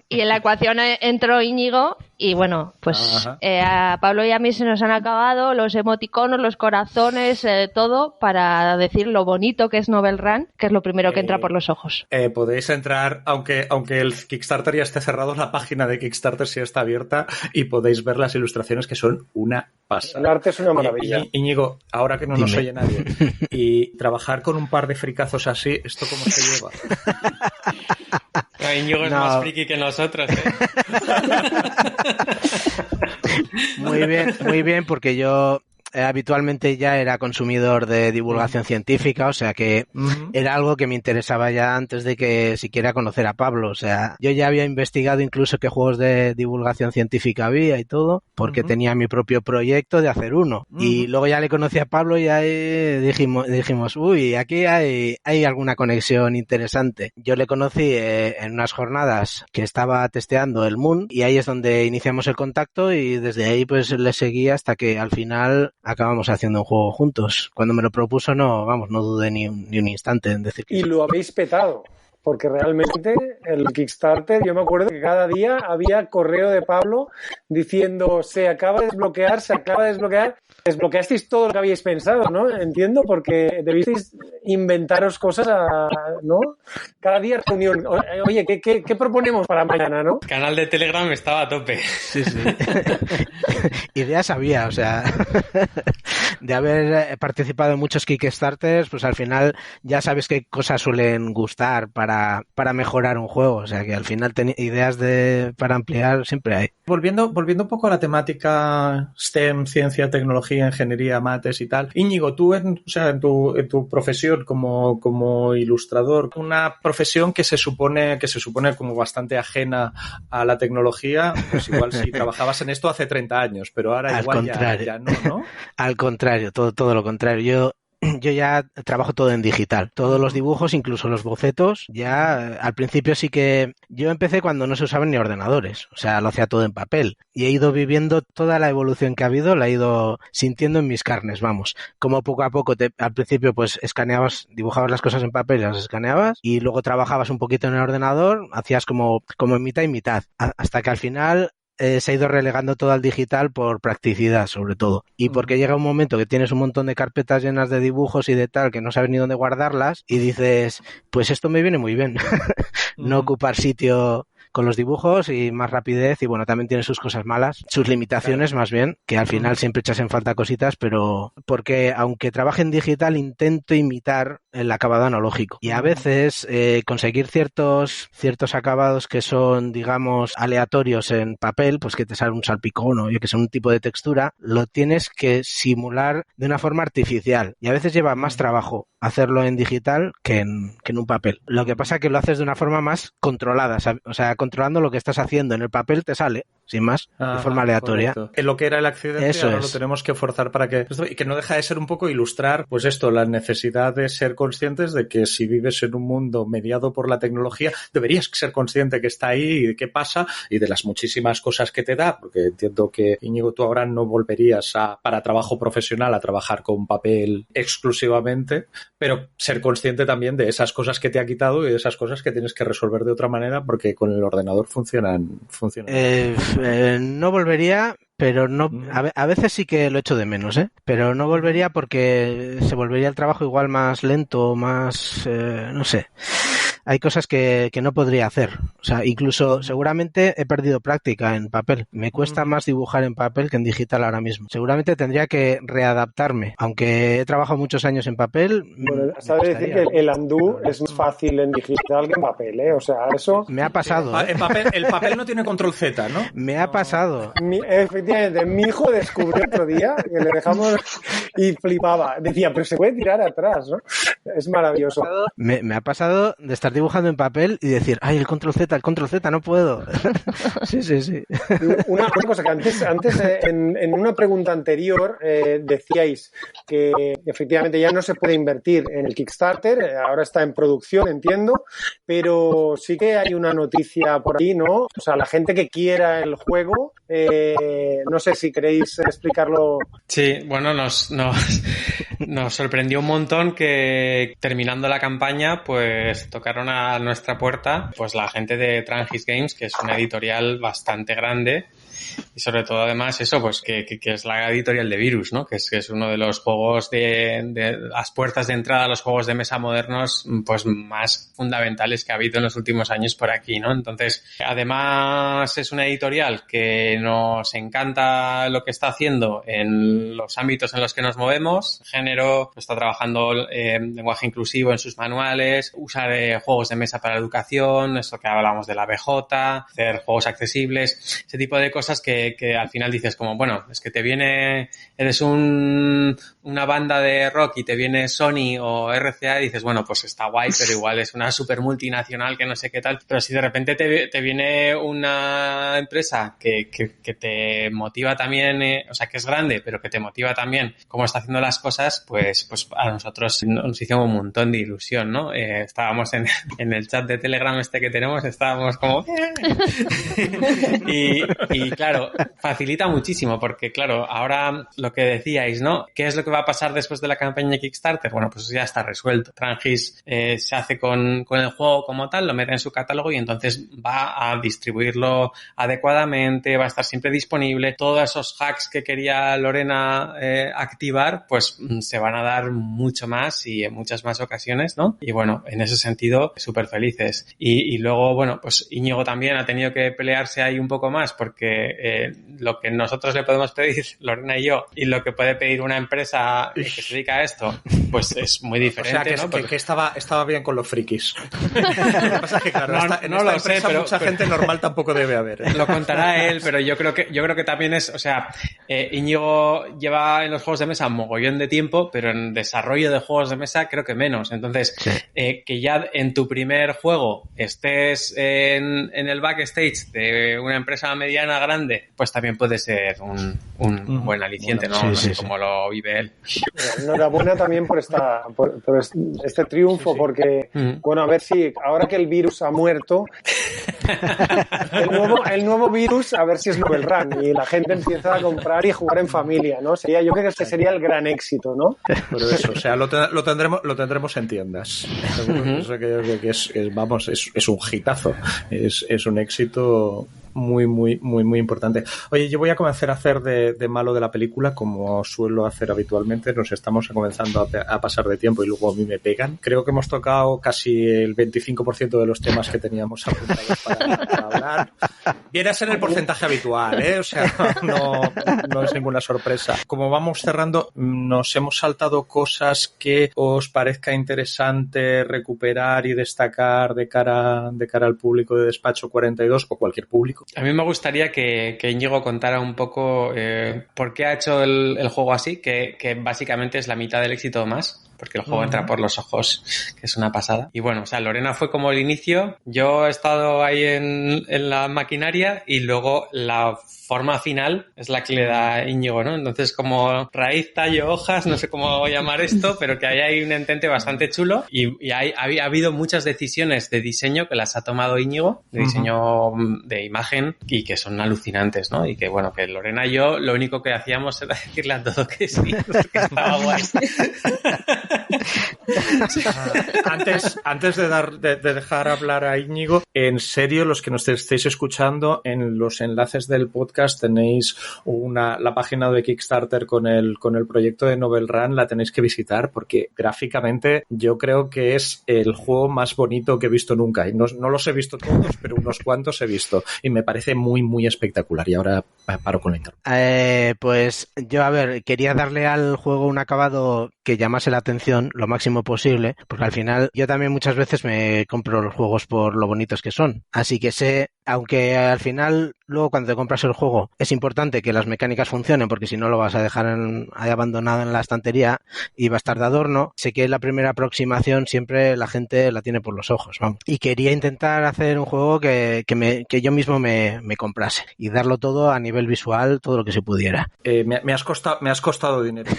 Y en la ecuación entró Íñigo y bueno, pues a Pablo y a mí se nos han acabado los emoticonos, los corazones, todo para decir lo bonito que es Novel Run, que es lo primero que entra por los ojos. Podéis entrar, aunque el Kickstarter ya esté cerrado, la página de Kickstarter sí está abierta y podéis ver las ilustraciones que son una pasada. El arte es una maravilla. Íñigo, ahora que no nos oye nadie, y trabajar con un par de fricazos así, ¿esto cómo se lleva? Íñigo es más friki que nosotros, ¿eh? Muy bien, porque yo habitualmente ya era consumidor de divulgación científica, o sea que era algo que me interesaba ya antes de que siquiera conocer a Pablo. O sea, yo ya había investigado incluso qué juegos de divulgación científica había y todo, porque tenía mi propio proyecto de hacer uno. Y luego ya le conocí a Pablo y ahí dijimos, uy, aquí hay alguna conexión interesante. Yo le conocí en unas jornadas que estaba testeando el Moon y ahí es donde iniciamos el contacto y desde ahí pues le seguí hasta que al final acabamos haciendo un juego juntos. Cuando me lo propuso no dudé ni un instante en decir que y sí. Lo habéis petado, porque realmente el Kickstarter, yo me acuerdo que cada día había correo de Pablo diciendo se acaba de desbloquear. Desbloqueasteis todo lo que habíais pensado, ¿no? Entiendo, porque debisteis inventaros cosas, ¿no? Cada día reunión. Oye, ¿qué proponemos para mañana, no? El canal de Telegram estaba a tope. Sí. Ideas había, o sea, de haber participado en muchos Kickstarters, pues al final ya sabes qué cosas suelen gustar para mejorar un juego, o sea que al final ideas para ampliar siempre hay. Volviendo un poco a la temática STEM, ciencia, tecnología, ingeniería, mates y tal. Íñigo, tú en tu profesión como ilustrador, una profesión que se supone como bastante ajena a la tecnología, pues igual si trabajabas en esto hace 30 años, pero ahora igual ya no, ¿no? Al contrario, todo lo contrario. Yo ya trabajo todo en digital. Todos los dibujos, incluso los bocetos, ya al principio sí que... Yo empecé cuando no se usaban ni ordenadores, o sea, lo hacía todo en papel. Y he ido viviendo toda la evolución que ha habido, la he ido sintiendo en mis carnes, vamos. Como poco a poco, al principio pues dibujabas las cosas en papel, las escaneabas, y luego trabajabas un poquito en el ordenador, hacías como en mitad y mitad, hasta que al final... se ha ido relegando todo al digital por practicidad, sobre todo. Y porque llega un momento que tienes un montón de carpetas llenas de dibujos y de tal, que no sabes ni dónde guardarlas, y dices, pues esto me viene muy bien. No ocupar sitio con los dibujos y más rapidez, y bueno, también tiene sus cosas malas, sus limitaciones más bien, que al final siempre echas en falta cositas, pero porque aunque trabaje en digital intento imitar el acabado analógico y a veces conseguir ciertos acabados que son, digamos, aleatorios en papel, pues que te sale un salpicón o que sea un tipo de textura, lo tienes que simular de una forma artificial y a veces lleva más trabajo hacerlo en digital que en un papel. Lo que pasa es que lo haces de una forma más controlada, o sea, controlando lo que estás haciendo en el papel te sale, sin más, de forma aleatoria. Correcto. En lo que era el accidente, Eso ahora es. lo tenemos que forzar para que... Y que no deja de ser un poco ilustrar, pues esto, la necesidad de ser conscientes de que si vives en un mundo mediado por la tecnología, deberías ser consciente que está ahí y de qué pasa y de las muchísimas cosas que te da, porque entiendo que, Íñigo, tú ahora no volverías para trabajo profesional a trabajar con papel exclusivamente, pero ser consciente también de esas cosas que te ha quitado y de esas cosas que tienes que resolver de otra manera porque con el ordenador funcionan. No volvería, pero no, a veces sí que lo echo de menos, pero no volvería porque se volvería el trabajo igual más lento, más, no sé. Hay cosas que no podría hacer. O sea, incluso seguramente he perdido práctica en papel. Me cuesta más dibujar en papel que en digital ahora mismo. Seguramente tendría que readaptarme. Aunque he trabajado muchos años en papel. Bueno, sabes decir que el undo es más fácil en digital que en papel, ¿eh? O sea, eso... Me ha pasado. En papel, el papel no tiene control Z, ¿no? Me ha pasado. Efectivamente, mi hijo descubrió otro día que le dejamos y flipaba. Decía, pero se puede tirar atrás, ¿no? Es maravilloso. Me ha pasado de estar dibujando en papel y decir, ay, el control Z, no puedo. Sí. Una cosa que antes en una pregunta anterior decíais que efectivamente ya no se puede invertir en el Kickstarter, ahora está en producción, entiendo, pero sí que hay una noticia por ahí, ¿no? O sea, la gente que quiera el juego, no sé si queréis explicarlo. Sí, bueno, nos sorprendió un montón que terminando la campaña, pues tocaron a nuestra puerta pues la gente de Trangis Games, que es una editorial bastante grande y sobre todo además eso, pues que es la editorial de Virus, ¿no? Que es uno de los juegos de las puertas de entrada a los juegos de mesa modernos pues más fundamentales que ha habido en los últimos años por aquí, ¿no? Entonces, además es una editorial que nos encanta lo que está haciendo en los ámbitos en los que nos movemos, género, está trabajando lenguaje inclusivo en sus manuales, usar juegos de mesa para la educación, esto que hablamos de la BJ, hacer juegos accesibles, ese tipo de cosas que al final dices como, bueno, es que eres una banda de rock y te viene Sony o RCA y dices, bueno, pues está guay, pero igual es una super multinacional que no sé qué tal, pero si de repente te viene una empresa que te motiva también, o sea, que es grande, pero que te motiva también cómo está haciendo las cosas, pues a nosotros nos hizo un montón de ilusión, ¿no? Estábamos en el chat de Telegram que tenemos, estábamos como... y claro, facilita muchísimo porque, claro, ahora lo que decíais, ¿no? ¿Qué es lo que va a pasar después de la campaña de Kickstarter? Bueno, pues ya está resuelto. Trangis se hace con el juego como tal, lo mete en su catálogo y entonces va a distribuirlo adecuadamente, va a estar siempre disponible. Todos esos hacks que quería Lorena activar, pues se van a dar mucho más y en muchas más ocasiones, ¿no? Y bueno, en ese sentido, súper felices. Y luego, bueno, pues Íñigo también ha tenido que pelearse ahí un poco más porque lo que nosotros le podemos pedir, Lorena y yo, y lo que puede pedir una empresa que se dedica a esto, pues es muy diferente. O sea, ¿no? que estaba bien con los frikis. Lo que pasa es que, claro, en esta empresa pero mucha gente normal tampoco debe haber. Lo contará él, pero yo creo que también es, o sea, Íñigo lleva en los juegos de mesa un mogollón de tiempo, pero en desarrollo de juegos de mesa creo que menos. Entonces, que ya en tu primer juego estés en el backstage de una empresa mediana grande, pues también puede ser un buen aliciente, ¿no? Sí, como lo vive él. Enhorabuena también por este triunfo, porque, bueno, a ver si ahora que el virus ha muerto, el nuevo virus, a ver si es Novel Run y la gente empieza a comprar y jugar en familia, ¿no? Yo creo que este sería el gran éxito, ¿no? Por eso, o sea, lo tendremos en tiendas. Eso que es un hitazo, es un éxito muy importante. Oye, yo voy a comenzar a hacer de malo de la película como suelo hacer habitualmente. Nos estamos comenzando a pasar de tiempo y luego a mí me pegan. Creo que hemos tocado casi el 25% de los temas que teníamos apuntados para hablar. Viene a ser el porcentaje habitual, ¿eh? O sea, no es ninguna sorpresa. Como vamos cerrando, nos hemos saltado cosas que os parezca interesante recuperar y destacar de cara al público de Despacho 42 o cualquier público. A mí me gustaría que Íñigo contara un poco por qué ha hecho el juego así, que básicamente es la mitad del éxito más. porque el juego entra por los ojos, que es una pasada. Y bueno, o sea, Lorena fue como el inicio. Yo he estado ahí en la maquinaria y luego la forma final es la que le da Íñigo, ¿no? Entonces, como raíz, tallo, hojas, no sé cómo llamar esto, pero que ahí hay un entente bastante chulo y ha habido muchas decisiones de diseño que las ha tomado Íñigo, de diseño de imagen, y que son alucinantes, ¿no? Y que, bueno, que Lorena y yo lo único que hacíamos era decirle a todo que sí, que estaba guay. Antes de dejar hablar a Íñigo, en serio, los que nos estéis escuchando, en los enlaces del podcast tenéis la página de Kickstarter con el proyecto de Novel Run, la tenéis que visitar porque gráficamente yo creo que es el juego más bonito que he visto nunca. Y no los he visto todos, pero unos cuantos he visto y me parece muy, muy espectacular. Y ahora paro con la interrupción. Pues yo, a ver, quería darle al juego un acabado que llamase la atención lo máximo posible, porque al final yo también muchas veces me compro los juegos por lo bonitos que son. Así que sé, aunque al final luego cuando te compras el juego es importante que las mecánicas funcionen, porque si no lo vas a dejar ahí abandonado en la estantería y va a estar de adorno, sé que la primera aproximación siempre la gente la tiene por los ojos, vamos. Y quería intentar hacer un juego que yo mismo me comprase y darlo todo a nivel visual, todo lo que se pudiera. Me has costado dinero.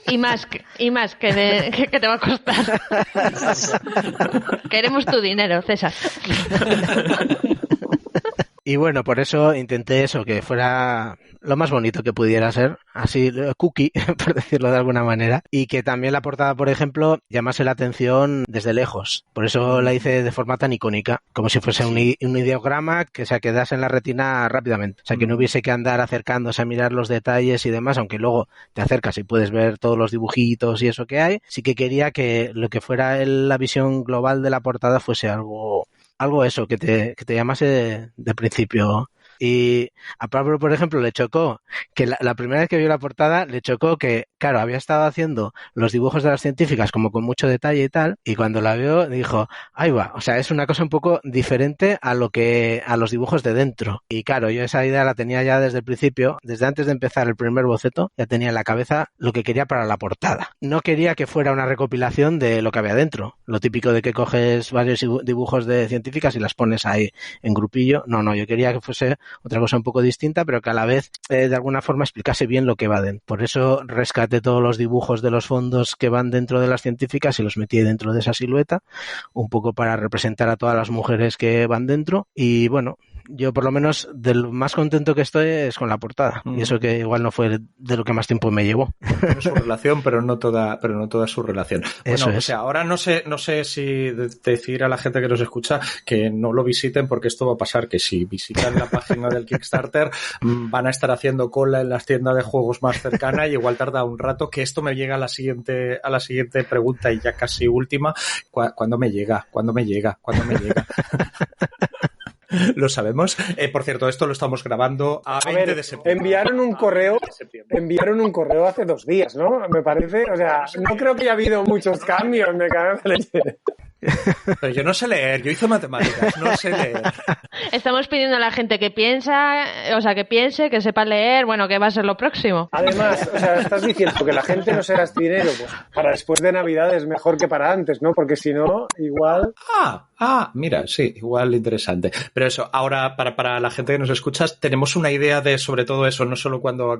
Y más que te va a costar. Queremos tu dinero, César. Y bueno, por eso intenté eso, que fuera lo más bonito que pudiera ser, así cookie, por decirlo de alguna manera, y que también la portada, por ejemplo, llamase la atención desde lejos. Por eso la hice de forma tan icónica, como si fuese un ideograma que se quedase en la retina rápidamente. O sea, que no hubiese que andar acercándose a mirar los detalles y demás, aunque luego te acercas y puedes ver todos los dibujitos y eso que hay. Sí que quería que lo que fuera la visión global de la portada fuese algo eso, que te llamase de principio. Y a Pablo, por ejemplo, le chocó que la primera vez que vio la portada, le chocó que, claro, había estado haciendo los dibujos de las científicas como con mucho detalle y tal, y cuando la vio dijo, ahí va, o sea, es una cosa un poco diferente a los dibujos de dentro. Y claro, yo esa idea la tenía ya desde el principio, desde antes de empezar el primer boceto, ya tenía en la cabeza lo que quería para la portada. No quería que fuera una recopilación de lo que había dentro, lo típico de que coges varios dibujos de científicas y las pones ahí en grupillo. No, yo quería que fuese otra cosa un poco distinta, pero que a la vez de alguna forma explicase bien lo que va dentro. Por eso rescaté todos los dibujos de los fondos que van dentro de las científicas y los metí dentro de esa silueta, un poco para representar a todas las mujeres que van dentro. Y bueno, yo por lo menos de lo más contento que estoy es con la portada. Y eso que igual no fue de lo que más tiempo me llevó. Su relación, pero no toda su relación. Eso bueno, es. O sea, ahora no sé si decir a la gente que nos escucha que no lo visiten, porque esto va a pasar, que si visitan la página del Kickstarter van a estar haciendo cola en las tiendas de juegos más cercana y igual tarda un rato, que esto me llega a la siguiente pregunta y ya casi última. ¿Cuándo me llega? Lo sabemos. Por cierto, esto lo estamos grabando a 20 de septiembre. Enviaron un correo hace 2 días, ¿no? Me parece, o sea, no creo que haya habido muchos cambios, me cago en la leche. Pero yo no sé leer, yo hice matemáticas, no sé leer. Estamos pidiendo a la gente que piense, que sepa leer, bueno, que va a ser lo próximo. Además, o sea, estás diciendo que la gente no se gaste dinero, pues para después de Navidad es mejor que para antes, ¿no? Porque si no, igual... Mira, sí, igual interesante. Pero eso, ahora para la gente que nos escucha, tenemos una idea de sobre todo eso, no solo cuando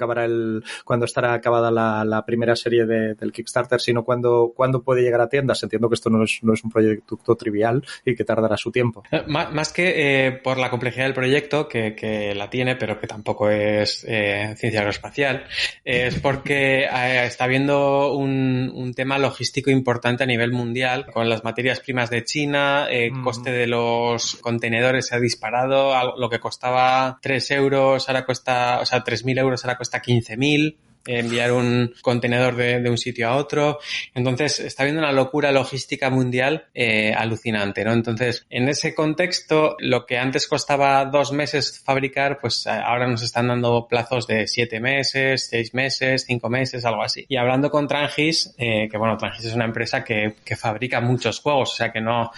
estará acabada la primera serie del Kickstarter, sino cuando puede llegar a tiendas. Entiendo que esto no es un proyecto trivial y que tardará su tiempo. Más que por la complejidad del proyecto, que la tiene, pero que tampoco es ciencia aeroespacial, es porque está habiendo un tema logístico importante a nivel mundial, con las materias primas de China, coste de los contenedores se ha disparado, lo que costaba 3 euros ahora cuesta, o sea, 3.000 euros ahora cuesta 15.000. Enviar un contenedor de un sitio a otro. Entonces, está habiendo una locura logística mundial alucinante, ¿no? Entonces, en ese contexto, lo que antes costaba 2 meses fabricar, pues ahora nos están dando plazos de 7 meses, 6 meses, 5 meses, algo así. Y hablando con Trangis, Trangis es una empresa que fabrica muchos juegos, o sea que no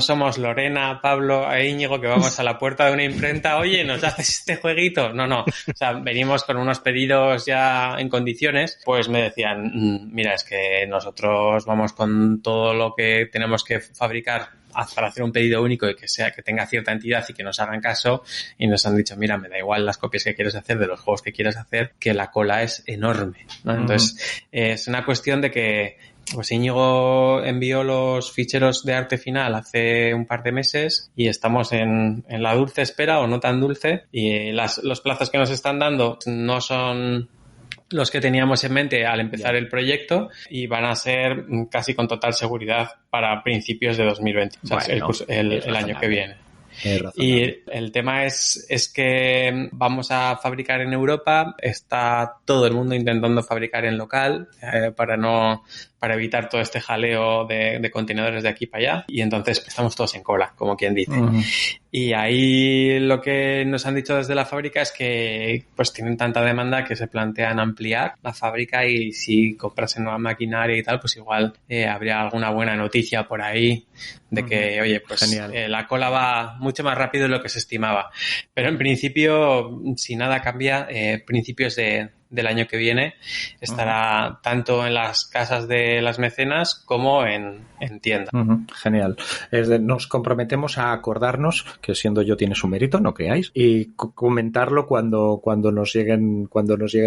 somos Lorena, Pablo e Íñigo que vamos a la puerta de una imprenta, oye, ¿nos haces este jueguito? No. O sea, venimos con unos pedidos ya en condiciones, pues me decían, mira, es que nosotros vamos con todo lo que tenemos que fabricar para hacer un pedido único y que tenga cierta entidad y que nos hagan caso, y nos han dicho, mira, me da igual las copias que quieres hacer de los juegos que quieres hacer, que la cola es enorme, ¿no? Entonces, es una cuestión de que pues Íñigo envió los ficheros de arte final hace un par de meses y estamos en la dulce espera, o no tan dulce, y los plazos que nos están dando no son los que teníamos en mente al empezar el proyecto, y van a ser casi con total seguridad para principios de 2020, o sea, bueno, el año que viene. Y el tema es que vamos a fabricar en Europa, está todo el mundo intentando fabricar en local para evitar todo este jaleo de contenedores de aquí para allá, y entonces estamos todos en cola, como quien dice. Y ahí lo que nos han dicho desde la fábrica es que pues tienen tanta demanda que se plantean ampliar la fábrica, y si comprasen nueva maquinaria y tal, pues igual habría alguna buena noticia por ahí de que, oye, pues la cola va mucho más rápido de lo que se estimaba. Pero en principio, si nada cambia, principios del año que viene estará tanto en las casas de las mecenas como en tienda. Genial. Nos comprometemos a acordarnos, que siendo yo tiene su mérito, no creáis, y comentarlo cuando nos lleguen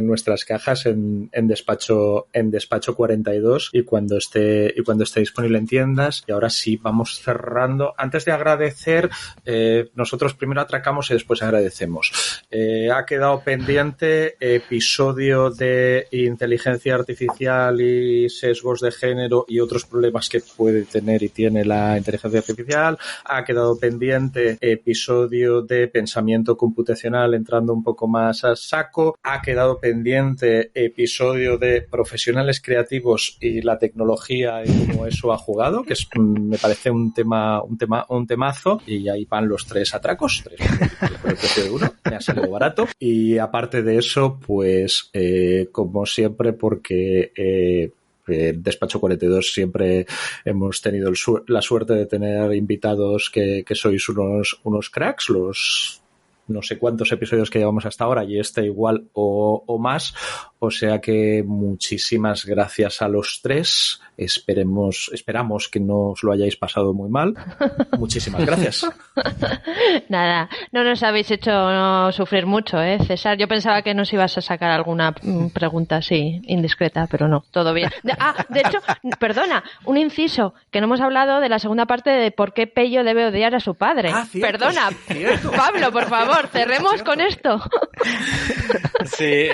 nuestras cajas en despacho 42 y cuando esté disponible en tiendas. Y ahora sí, vamos cerrando. Antes de agradecer, nosotros primero atracamos y después agradecemos. Ha quedado pendiente episodio de inteligencia artificial y sesgos de género y otros problemas que puede tener y tiene la inteligencia artificial. Ha quedado pendiente episodio de pensamiento computacional, entrando un poco más a saco. Ha quedado pendiente episodio de profesionales creativos y la tecnología y cómo eso ha jugado, que me parece un temazo, y ahí van los 3 atracos, 3 por el precio de uno, me ha salido barato. Y aparte de eso, pues como siempre, porque Despacho 42 siempre hemos tenido la suerte de tener invitados que sois unos cracks, los no sé cuántos episodios que llevamos hasta ahora, y este igual o más, o sea que muchísimas gracias a los 3. Esperamos que no os lo hayáis pasado muy mal. Muchísimas gracias. Nada, no nos habéis hecho sufrir mucho, César. Yo pensaba que nos ibas a sacar alguna pregunta así indiscreta, pero no, todo bien. De hecho, perdona, un inciso, que no hemos hablado de la segunda parte de por qué Pello debe odiar a su padre. Cierto, perdona, cierto. Pablo, por favor, cerremos con esto. Sí,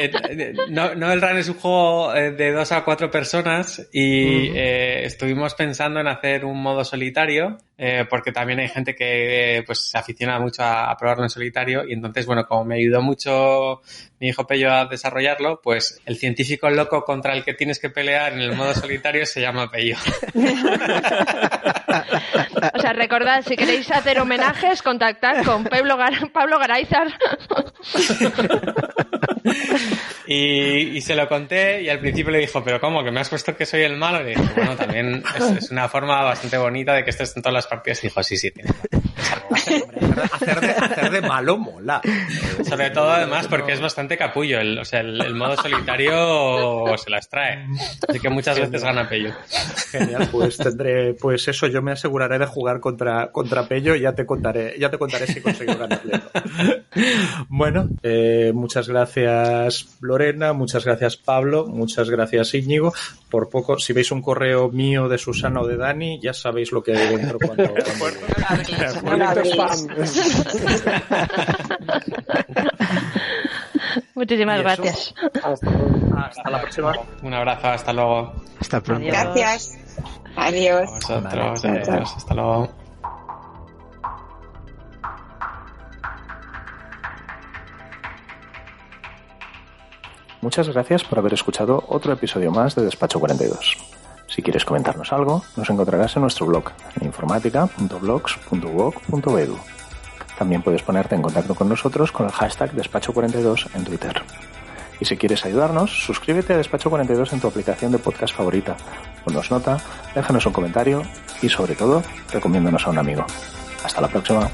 no el Run es un juego de 2 a 4 personas, y estuvimos pensando en hacer un modo solitario, porque también hay gente que pues se aficiona mucho a probarlo en solitario, y entonces, bueno, como me ayudó mucho mi hijo Pello a desarrollarlo, pues el científico loco contra el que tienes que pelear en el modo solitario se llama Pello. O sea, recordad, si queréis hacer homenajes, contactad con Pablo Garáizar. Y se lo conté, y al principio le dijo, pero ¿cómo? ¿Que me has puesto que soy el malo? Y le dije, bueno, también es una forma bastante bonita de que estés en todas las partidas. Y dijo, sí, tiene. Hacer de malo mola. Sobre todo, además, porque es bastante capullo. El modo solitario se las trae. Así que muchas veces gana Pello. Genial, pues eso, yo me aseguraré de jugar contra Pello, y ya te contaré si consigo ganarle. Bueno, muchas gracias Lorena, muchas gracias Pablo, muchas gracias Íñigo. Por poco, si veis un correo mío, de Susana o de Dani, ya sabéis lo que hay dentro cuando Muchísimas gracias. Hasta la próxima. Un abrazo, hasta luego. Hasta pronto. Gracias. Adiós. A vosotros, adiós, hasta luego. Muchas gracias por haber escuchado otro episodio más de Despacho 42. Si quieres comentarnos algo, nos encontrarás en nuestro blog, en informática.blogs.uoc.edu. También puedes ponerte en contacto con nosotros con el hashtag Despacho42 en Twitter. Y si quieres ayudarnos, suscríbete a Despacho 42 en tu aplicación de podcast favorita. Ponnos nota, déjanos un comentario y, sobre todo, recomiéndanos a un amigo. Hasta la próxima.